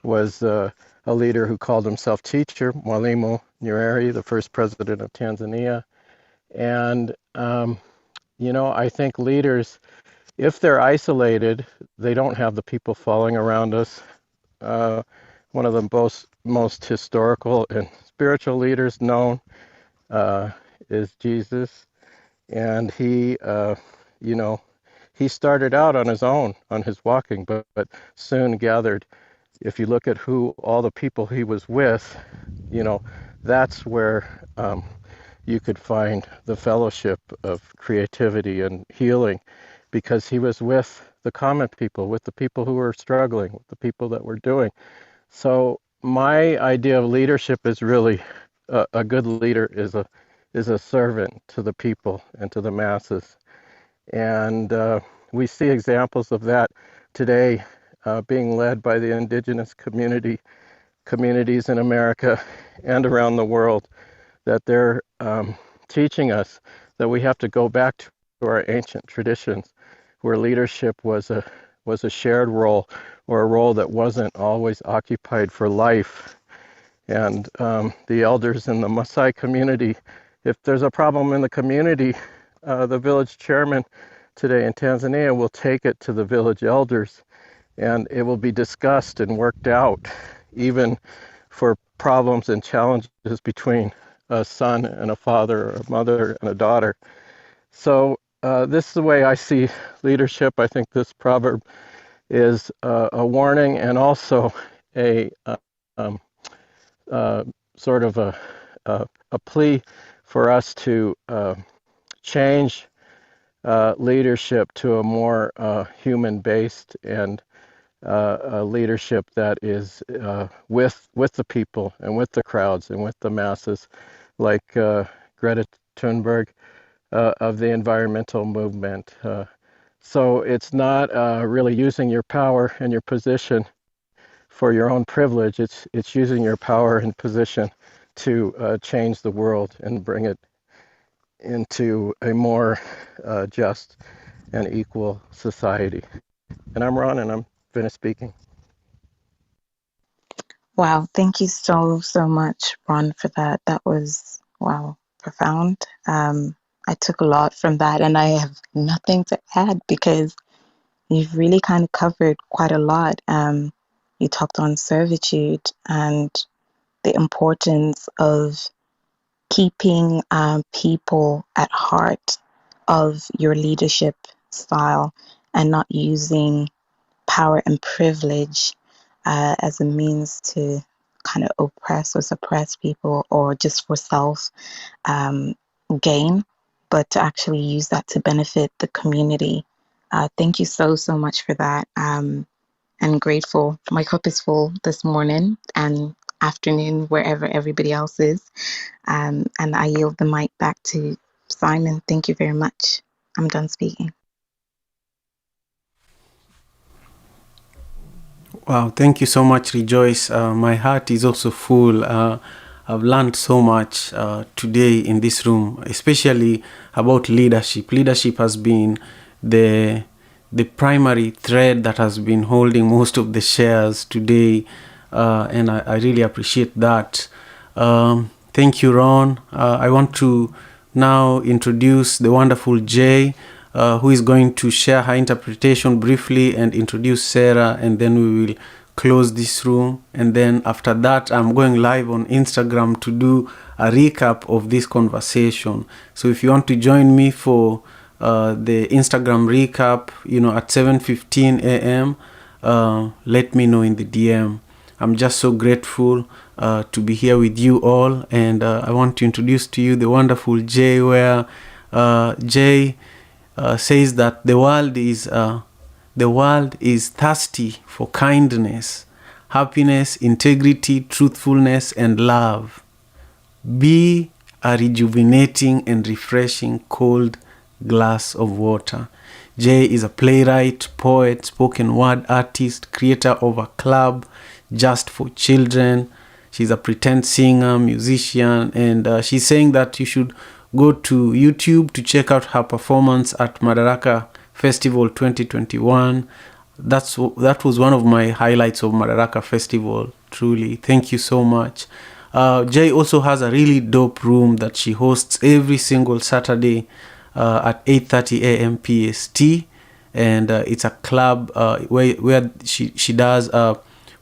was a leader who called himself teacher, Mwalimu Nyerere, the first president of Tanzania. And I think leaders, if they're isolated, they don't have the people following around us. One of the most historical and spiritual leaders known is Jesus. And he started out on his own, on his walking, but soon gathered. If you look at who all the people he was with, that's where you could find the fellowship of creativity and healing, because he was with the common people, with the people who were struggling, with the people that were doing. So my idea of leadership is really a good leader is a servant to the people and to the masses. And we see examples of that today being led by the indigenous communities in America and around the world, that they're teaching us that we have to go back to our ancient traditions, where leadership was a shared role, or a role that wasn't always occupied for life. And the elders in the Maasai community, if there's a problem in the community, the village chairman today in Tanzania will take it to the village elders, and it will be discussed and worked out, even for problems and challenges between a son and a father, or a mother and a daughter. So this is the way I see leadership. I think this proverb is a warning, and also a sort of a plea for us to change leadership to a more human-based and a leadership that is with the people and with the crowds and with the masses, like Greta Thunberg of the environmental movement. So it's not really using your power and your position for your own privilege. It's using your power and position to change the world and bring it into a more just and equal society. And I'm Ron, and I'm finished speaking. Wow, thank you so much, Ron, for that. That was, wow, profound. I took a lot from that, and I have nothing to add because you've really kind of covered quite a lot. You talked on servitude and the importance of keeping people at heart of your leadership style and not using power and privilege as a means to kind of oppress or suppress people or just for self gain, but to actually use that to benefit the community. Thank you so much for that. And grateful. My cup is full this morning and afternoon, wherever everybody else is. And I yield the mic back to Simon. Thank you very much. I'm done speaking. Wow, thank you so much, Rejoice. My heart is also full. I've learned so much today in this room, especially about leadership. Leadership has been the primary thread that has been holding most of the shares today, and I really appreciate that. Thank you, Ron. I want to now introduce the wonderful Jay, who is going to share her interpretation briefly and introduce Sarah, and then we will close this room. And then after that, I'm going live on Instagram to do a recap of this conversation. So if you want to join me for the Instagram recap, at 7:15 a.m., let me know in the DM. I'm just so grateful to be here with you all, and I want to introduce to you the wonderful Jay, where Jay says that the world is thirsty for kindness, happiness, integrity, truthfulness, and love. Be a rejuvenating and refreshing cold glass of water. Jay is a playwright, poet, spoken word artist, creator of a club just for children. She's a pretend singer, musician, and she's saying that you should go to YouTube to check out her performance at Madaraka Festival 2021. That was one of my highlights of Madaraka Festival, truly. Thank you so much. Jay also has a really dope room that she hosts every single Saturday at 8:30 a.m. PST, and it's a club where she does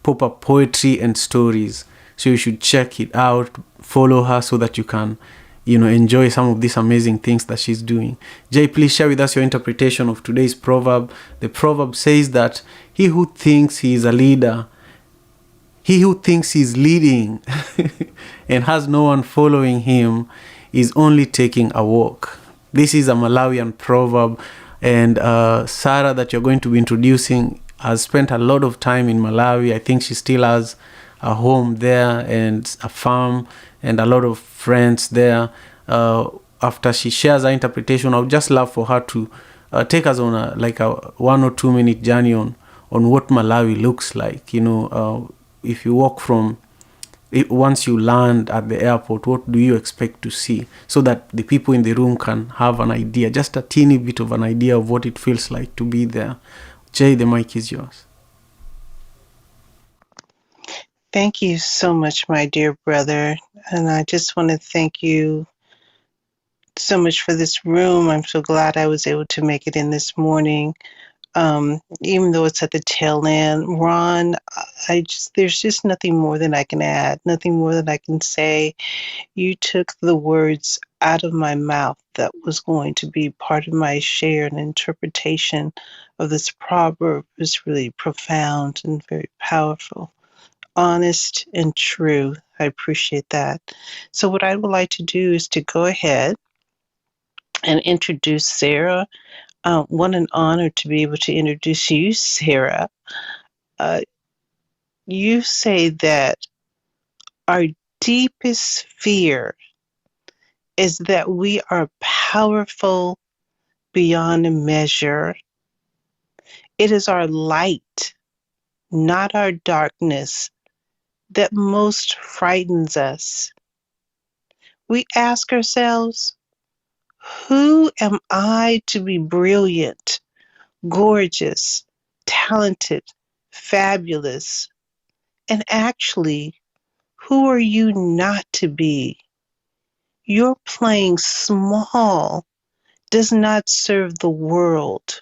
pop-up poetry and stories. So you should check it out, follow her so that you can enjoy some of these amazing things that she's doing. Jay, please share with us your interpretation of today's proverb. The proverb says that he who thinks he is a leader, he who thinks he's leading and has no one following him is only taking a walk. This is a Malawian proverb, and Sarah, that you're going to be introducing, has spent a lot of time in Malawi. I think she still has a home there and a farm and a lot of friends there. After she shares her interpretation, I would just love for her to take us on a 1 or 2 minute journey on what Malawi looks like. If you walk from it, once you land at the airport, what do you expect to see, so that the people in the room can have an idea, just a teeny bit of an idea of what it feels like to be there. Jay, the mic is yours. Thank you so much, my dear brother. And I just want to thank you so much for this room. I'm so glad I was able to make it in this morning. Even though it's at the tail end, Ron, there's just nothing more than I can add, nothing more that I can say. You took the words out of my mouth that was going to be part of my share and interpretation of this proverb. Is really profound and very powerful, honest and true. I appreciate that. So what I would like to do is to go ahead and introduce Sarah. What an honor to be able to introduce you, Sarah. You say that our deepest fear is that we are powerful beyond measure. It is our light, not our darkness, that most frightens us. We ask ourselves, Who am I to be brilliant, gorgeous, talented, fabulous? And actually, who are you not to be? Your playing small does not serve the world.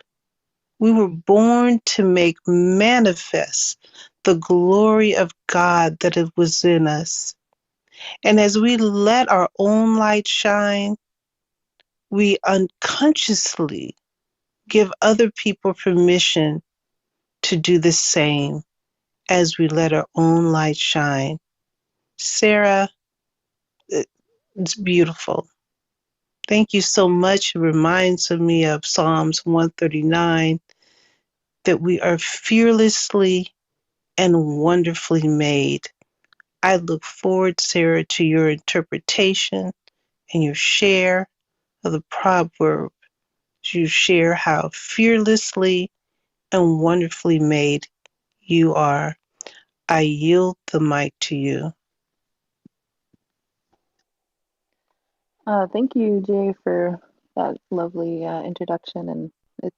We were born to make manifest the glory of God that it was in us. And as we let our own light shine, we unconsciously give other people permission to do the same as we let our own light shine. Sarah, it's beautiful. Thank you so much. It reminds me of Psalms 139 that we are fearlessly and wonderfully made. I look forward, Sarah, to your interpretation and your share of the proverb. You share how fearlessly and wonderfully made you are. I yield the mic to you. Thank you, Jay, for that lovely introduction. And it's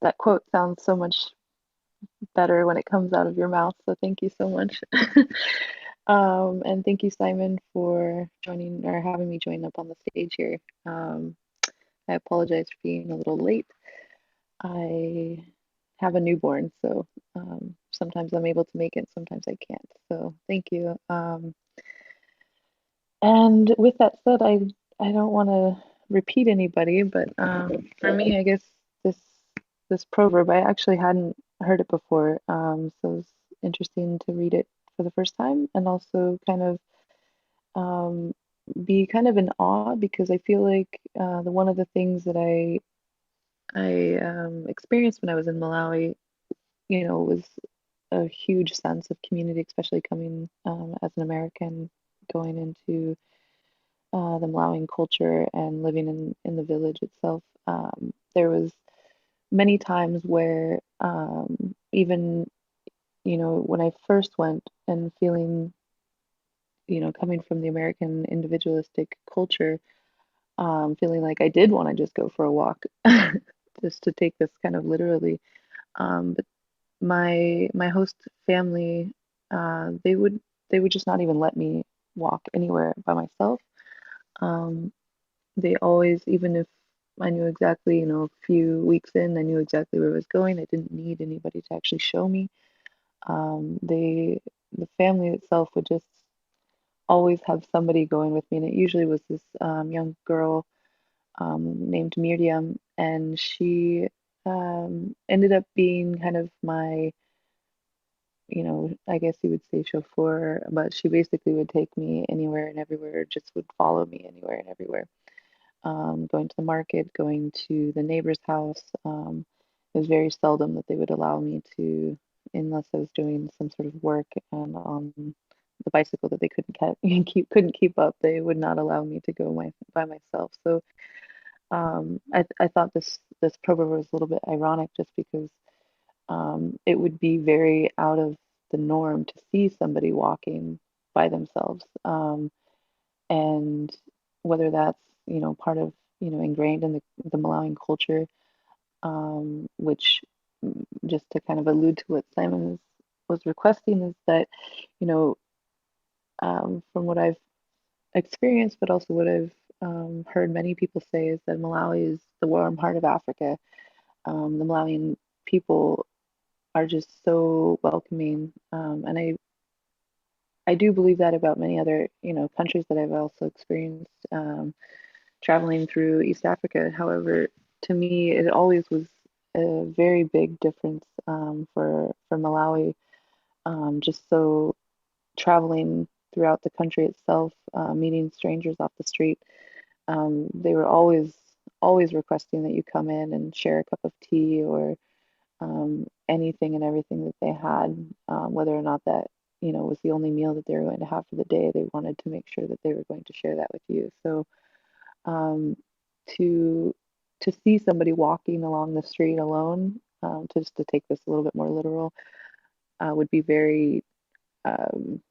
that quote sounds so much better when it comes out of your mouth. So thank you so much. And thank you, Simon, for joining or having me join up on the stage here. I apologize for being a little late. I have a newborn, so sometimes I'm able to make it, sometimes I can't. So thank you. And with that said, I don't want to repeat anybody, but for me, I guess this this proverb, I actually hadn't heard it before, so it's interesting to read it for the first time, and also kind of um, be kind of in awe because I feel like the one of the things that I experienced when I was in Malawi, was a huge sense of community, especially coming as an American going into the Malawian culture and living in the village itself. There was many times where even when I first went and feeling coming from the American individualistic culture, feeling like I did want to just go for a walk, just to take this kind of literally. But my host family, they would just not even let me walk anywhere by myself. Um, they always, even if I knew exactly, a few weeks in, I knew exactly where I was going. I didn't need anybody to actually show me. The family itself would just always have somebody going with me, and it usually was this young girl named Miriam, and she ended up being kind of my, I guess you would say chauffeur, but she basically would take me anywhere and everywhere, just would follow me anywhere and everywhere. Going to the market, going to the neighbor's house. It was very seldom that they would allow me to, unless I was doing some sort of work and on the bicycle that they couldn't keep up. They would not allow me to go by myself. So I thought this proverb was a little bit ironic, just because it would be very out of the norm to see somebody walking by themselves. And whether that's part of ingrained in the Malawian culture, which just to kind of allude to what Simon was requesting, is that you know from what I've experienced, but also what I've heard many people say, is that Malawi is the warm heart of Africa. The Malawian people are just so welcoming, and I do believe that about many other countries that I've also experienced. Traveling through East Africa. However, to me, it always was a very big difference for Malawi. Just so traveling throughout the country itself, meeting strangers off the street, they were always requesting that you come in and share a cup of tea or anything and everything that they had, whether or not that was the only meal that they were going to have for the day. They wanted to make sure that they were going to share that with you. So um, to to see somebody walking along the street alone, just to take this a little bit more literal, would be very um,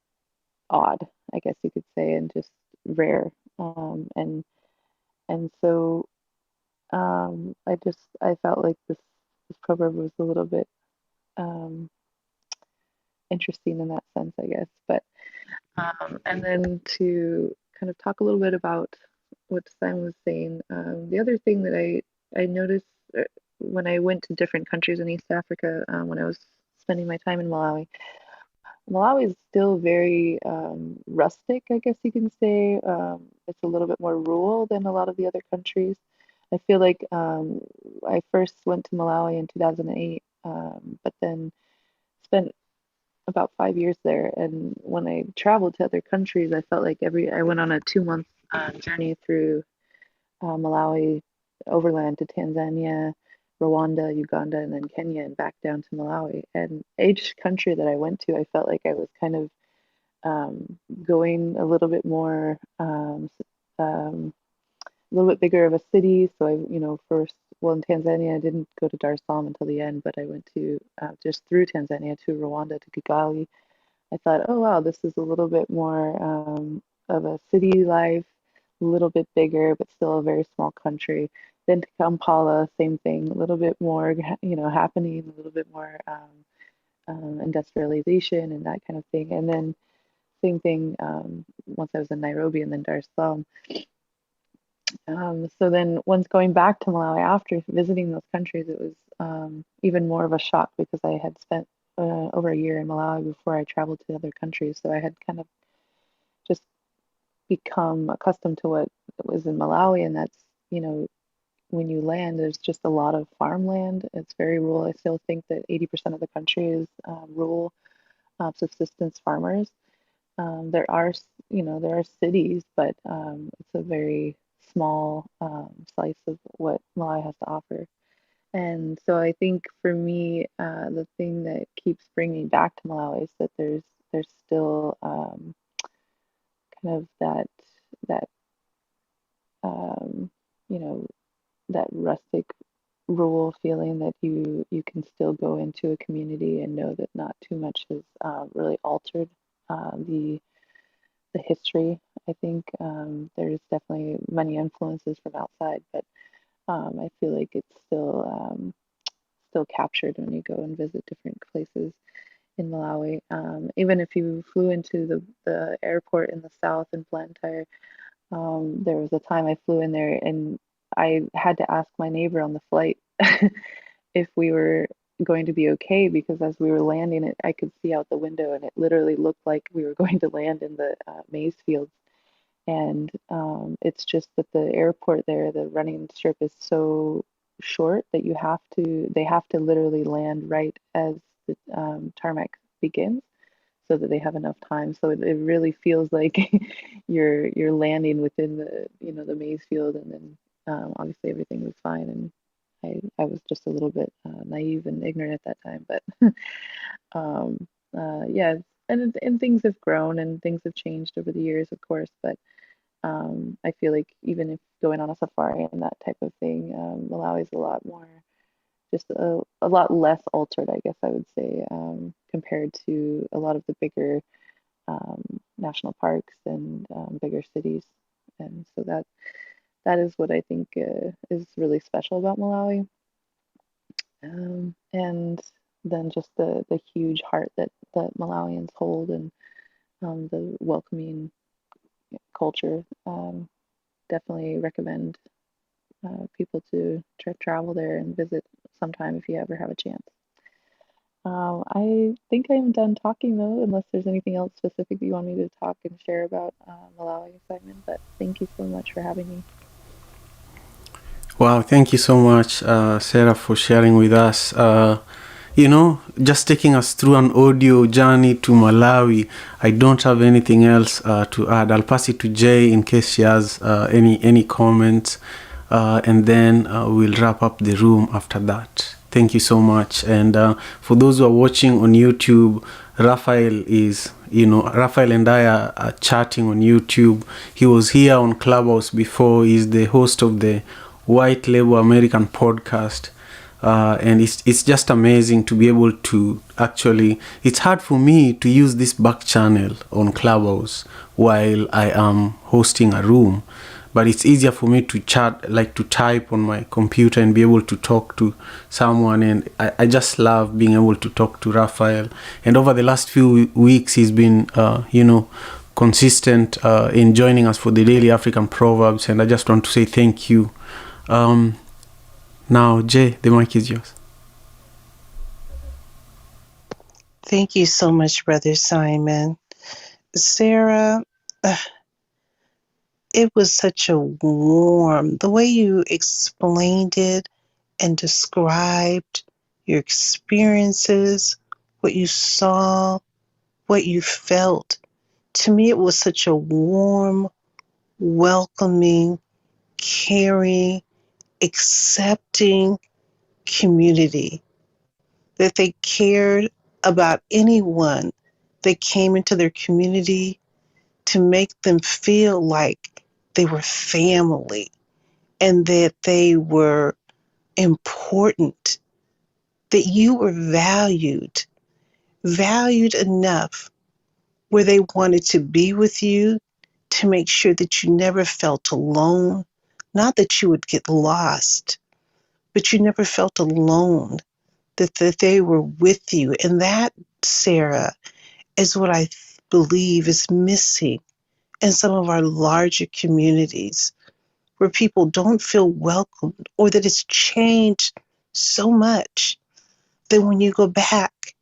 odd, I guess you could say, and just rare. And so I felt like this proverb was a little bit um, interesting in that sense, I guess. But and then to kind of talk a little bit about what Simon was saying, the other thing that I noticed when I went to different countries in East Africa, when I was spending my time in Malawi, Malawi is still very rustic, I guess you can say. It's a little bit more rural than a lot of the other countries. I feel like I first went to Malawi in 2008, but then spent about 5 years there. And when I traveled to other countries, I felt like I went on a 2 month journey through Malawi, overland to Tanzania, Rwanda, Uganda, and then Kenya, and back down to Malawi. And each country that I went to, I felt like I was kind of going a little bit more, a little bit bigger of a city. So first, well, in Tanzania, I didn't go to Dar es Salaam until the end, but I went to just through Tanzania to Rwanda to Kigali. I thought, oh wow, this is a little bit more of a city life, a little bit bigger, but still a very small country. Then to Kampala, same thing, a little bit more, happening, a little bit more industrialization and that kind of thing. And then same thing once I was in Nairobi and then Dar es Salaam. So then once going back to Malawi after visiting those countries, it was even more of a shock because I had spent over a year in Malawi before I traveled to other countries. So I had kind of just become accustomed to what was in Malawi, and that's, when you land, there's just a lot of farmland. It's very rural. I still think that 80% of the country is rural subsistence farmers. There are cities, but it's a very small slice of what Malawi has to offer. And so I think for me, the thing that keeps bringing me back to Malawi is that there's still kind of that um, you know that rustic rural feeling that you can still go into a community and know that not too much has really altered the history. I think there's definitely many influences from outside, but I feel like it's still captured when you go and visit different places in Malawi. Even if you flew into the airport in the south in Blantyre, there was a time I flew in there and I had to ask my neighbor on the flight if we were going to be okay because as we were landing it, I could see out the window and it literally looked like we were going to land in the maize fields. And it's just that the airport there, the running strip is so short that they have to literally land right as the tarmac begins so that they have enough time. So it really feels like you're landing within the maize field, and then obviously everything was fine. And I was just a little bit naive and ignorant at that time, but yeah, and things have grown and things have changed over the years, of course, but I feel like even if going on a safari and that type of thing, Malawi is a lot more, just a lot less altered, I guess I would say, compared to a lot of the bigger national parks and bigger cities. And so that is what I think is really special about Malawi. And then just the huge heart that Malawians hold and the welcoming culture. Definitely recommend people to travel there and visit sometime if you ever have a chance. I think I'm done talking though, unless there's anything else specific that you want me to talk and share about Malawi, Simon. But thank you so much for having me. Wow, thank you so much, Sarah, for sharing with us. Just taking us through an audio journey to Malawi. I don't have anything else to add. I'll pass it to Jay in case she has any comments, and then we'll wrap up the room after that. Thank you so much. And for those who are watching on YouTube, Rafael and I are chatting on YouTube. He was here on Clubhouse before. He's the host of the White Label American podcast. And it's just amazing to be able to actually, it's hard for me to use this back channel on Clubhouse while I am hosting a room, but it's easier for me to chat, like to type on my computer and be able to talk to someone. And I just love being able to talk to Rafael. And over the last few weeks, he's been, consistent in joining us for the Daily African Proverbs. And I just want to say thank you. Now, Jay, the mic is yours. Thank you so much, Brother Simon. Sarah, it was such a warm, the way you explained it and described your experiences, what you saw, what you felt. To me, it was such a warm, welcoming, caring, accepting community that they cared about anyone that came into their community to make them feel like they were family and that they were important, that you were valued enough where they wanted to be with you, to make sure that you never felt alone. Not that you would get lost, but you never felt alone, that they were with you. And that, Sarah, is what I believe is missing in some of our larger communities, where people don't feel welcomed, or that it's changed so much that when you go back,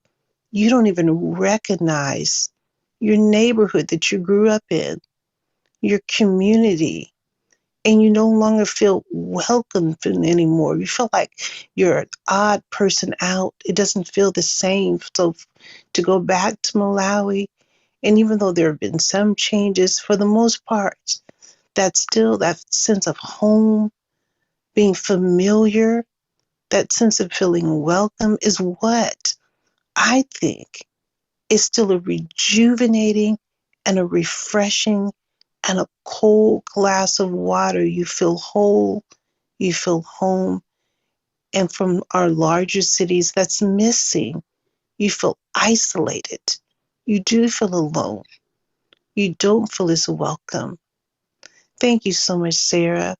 you don't even recognize your neighborhood that you grew up in, your community, and you no longer feel welcome anymore. You feel like you're an odd person out. It doesn't feel the same. So to go back to Malawi, and even though there have been some changes, for the most part, that sense of home, being familiar, that sense of feeling welcome is what I think is still a rejuvenating and a refreshing and a cold glass of water. You feel whole, you feel home. And from our larger cities, that's missing. You feel isolated. You do feel alone. You don't feel as welcome. Thank you so much, Sarah.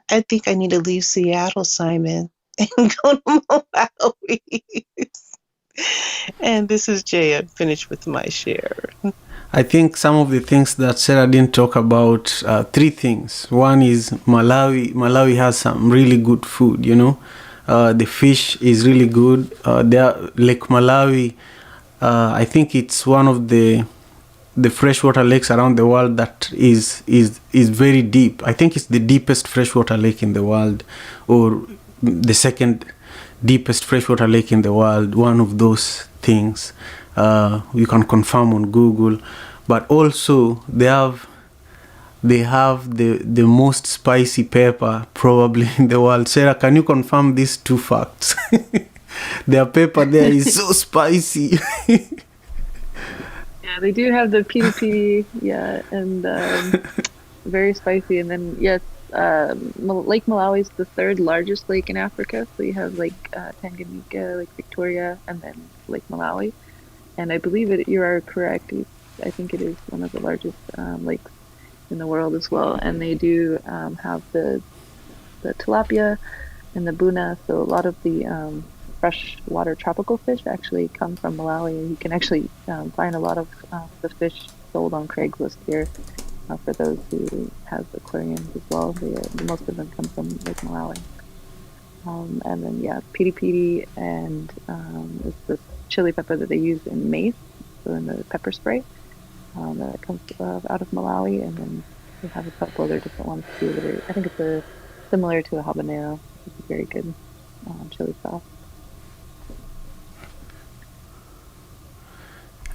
I think I need to leave Seattle, Simon, and go to Malawi. And this is Jay. I'm finished with my share. I think some of the things that Sarah didn't talk about, three things. One is Malawi. Malawi has some really good food, the fish is really good. Lake Malawi, I think it's one of the freshwater lakes around the world that is very deep. I think it's the deepest freshwater lake in the world, or the second deepest freshwater lake in the world. One of those things you can confirm on Google. But also they have the most spicy pepper probably in the world. Sarah, can you confirm these two facts? Their pepper there is so spicy. Yeah, they do have the PDP, and very spicy. And then, yes, Lake Malawi is the third largest lake in Africa. So you have Lake Tanganyika, Lake Victoria, and then Lake Malawi. And I believe you are correct. I think it is one of the largest lakes in the world as well. And they do have the tilapia and the buna. So a lot of the freshwater tropical fish actually come from Malawi. You can actually find a lot of the fish sold on Craigslist here for those who have aquariums as well. Most of them come from Lake Malawi. And then, piri piri and it's the chili pepper that they use in mace, so in the pepper spray that comes out of Malawi. And then we have a couple other different ones too. I think it's similar to a habanero. It's a very good chili sauce.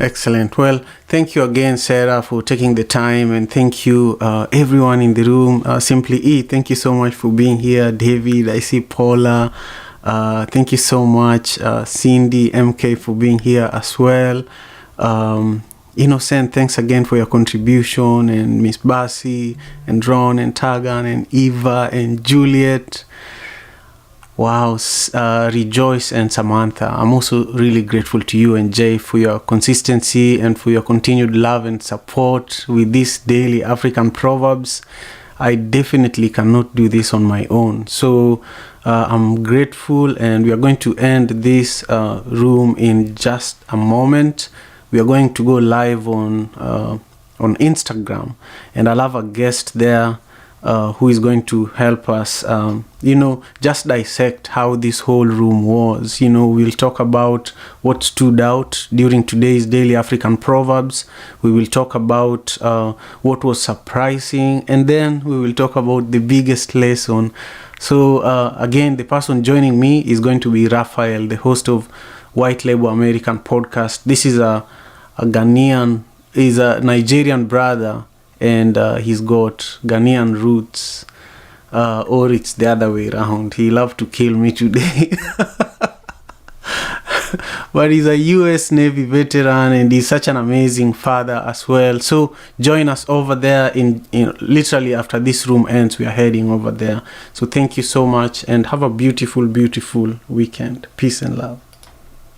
Excellent. Well, thank you again, Sarah, for taking the time, and thank you everyone in the room. Simply E, thank you so much for being here. David, I see Paula. Thank you so much, Cindy, MK, for being here as well. Innocent, thanks again for your contribution, and Miss Bassey, and Ron, and Tagan, and Eva, and Juliet. Wow, Rejoice and Samantha. I'm also really grateful to you and Jay for your consistency and for your continued love and support with these daily African Proverbs. I definitely cannot do this on my own. So I'm grateful, and we are going to end this room in just a moment. We are going to go live on Instagram, and I'll have a guest there who is going to help us, just dissect how this whole room was. We'll talk about what stood out during today's Daily African Proverbs. We will talk about what was surprising, and then we will talk about the biggest lesson. So again, the person joining me is going to be Rafael, the host of White Label American Podcast. This is a Ghanaian, is a Nigerian brother, and he's got Ghanaian roots, or it's the other way around. He loved to kill me today. But he's a US Navy veteran, and he's such an amazing father as well. So join us over there in literally after this room ends. We are heading over there. So thank you so much, and have a beautiful, beautiful weekend. Peace and love.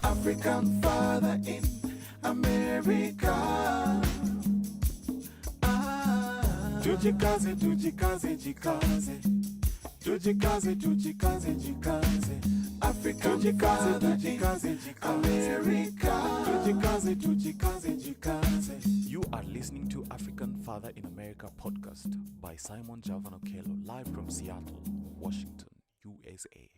African father in America. Tujikaze, tujikaze, jikaze. Tujikaze, tujikaze, jikaze. African father in America. Tujikaze, tujikaze, jikaze. You are listening to African Father in America podcast by Simon Javan Okello, live from Seattle, Washington, USA.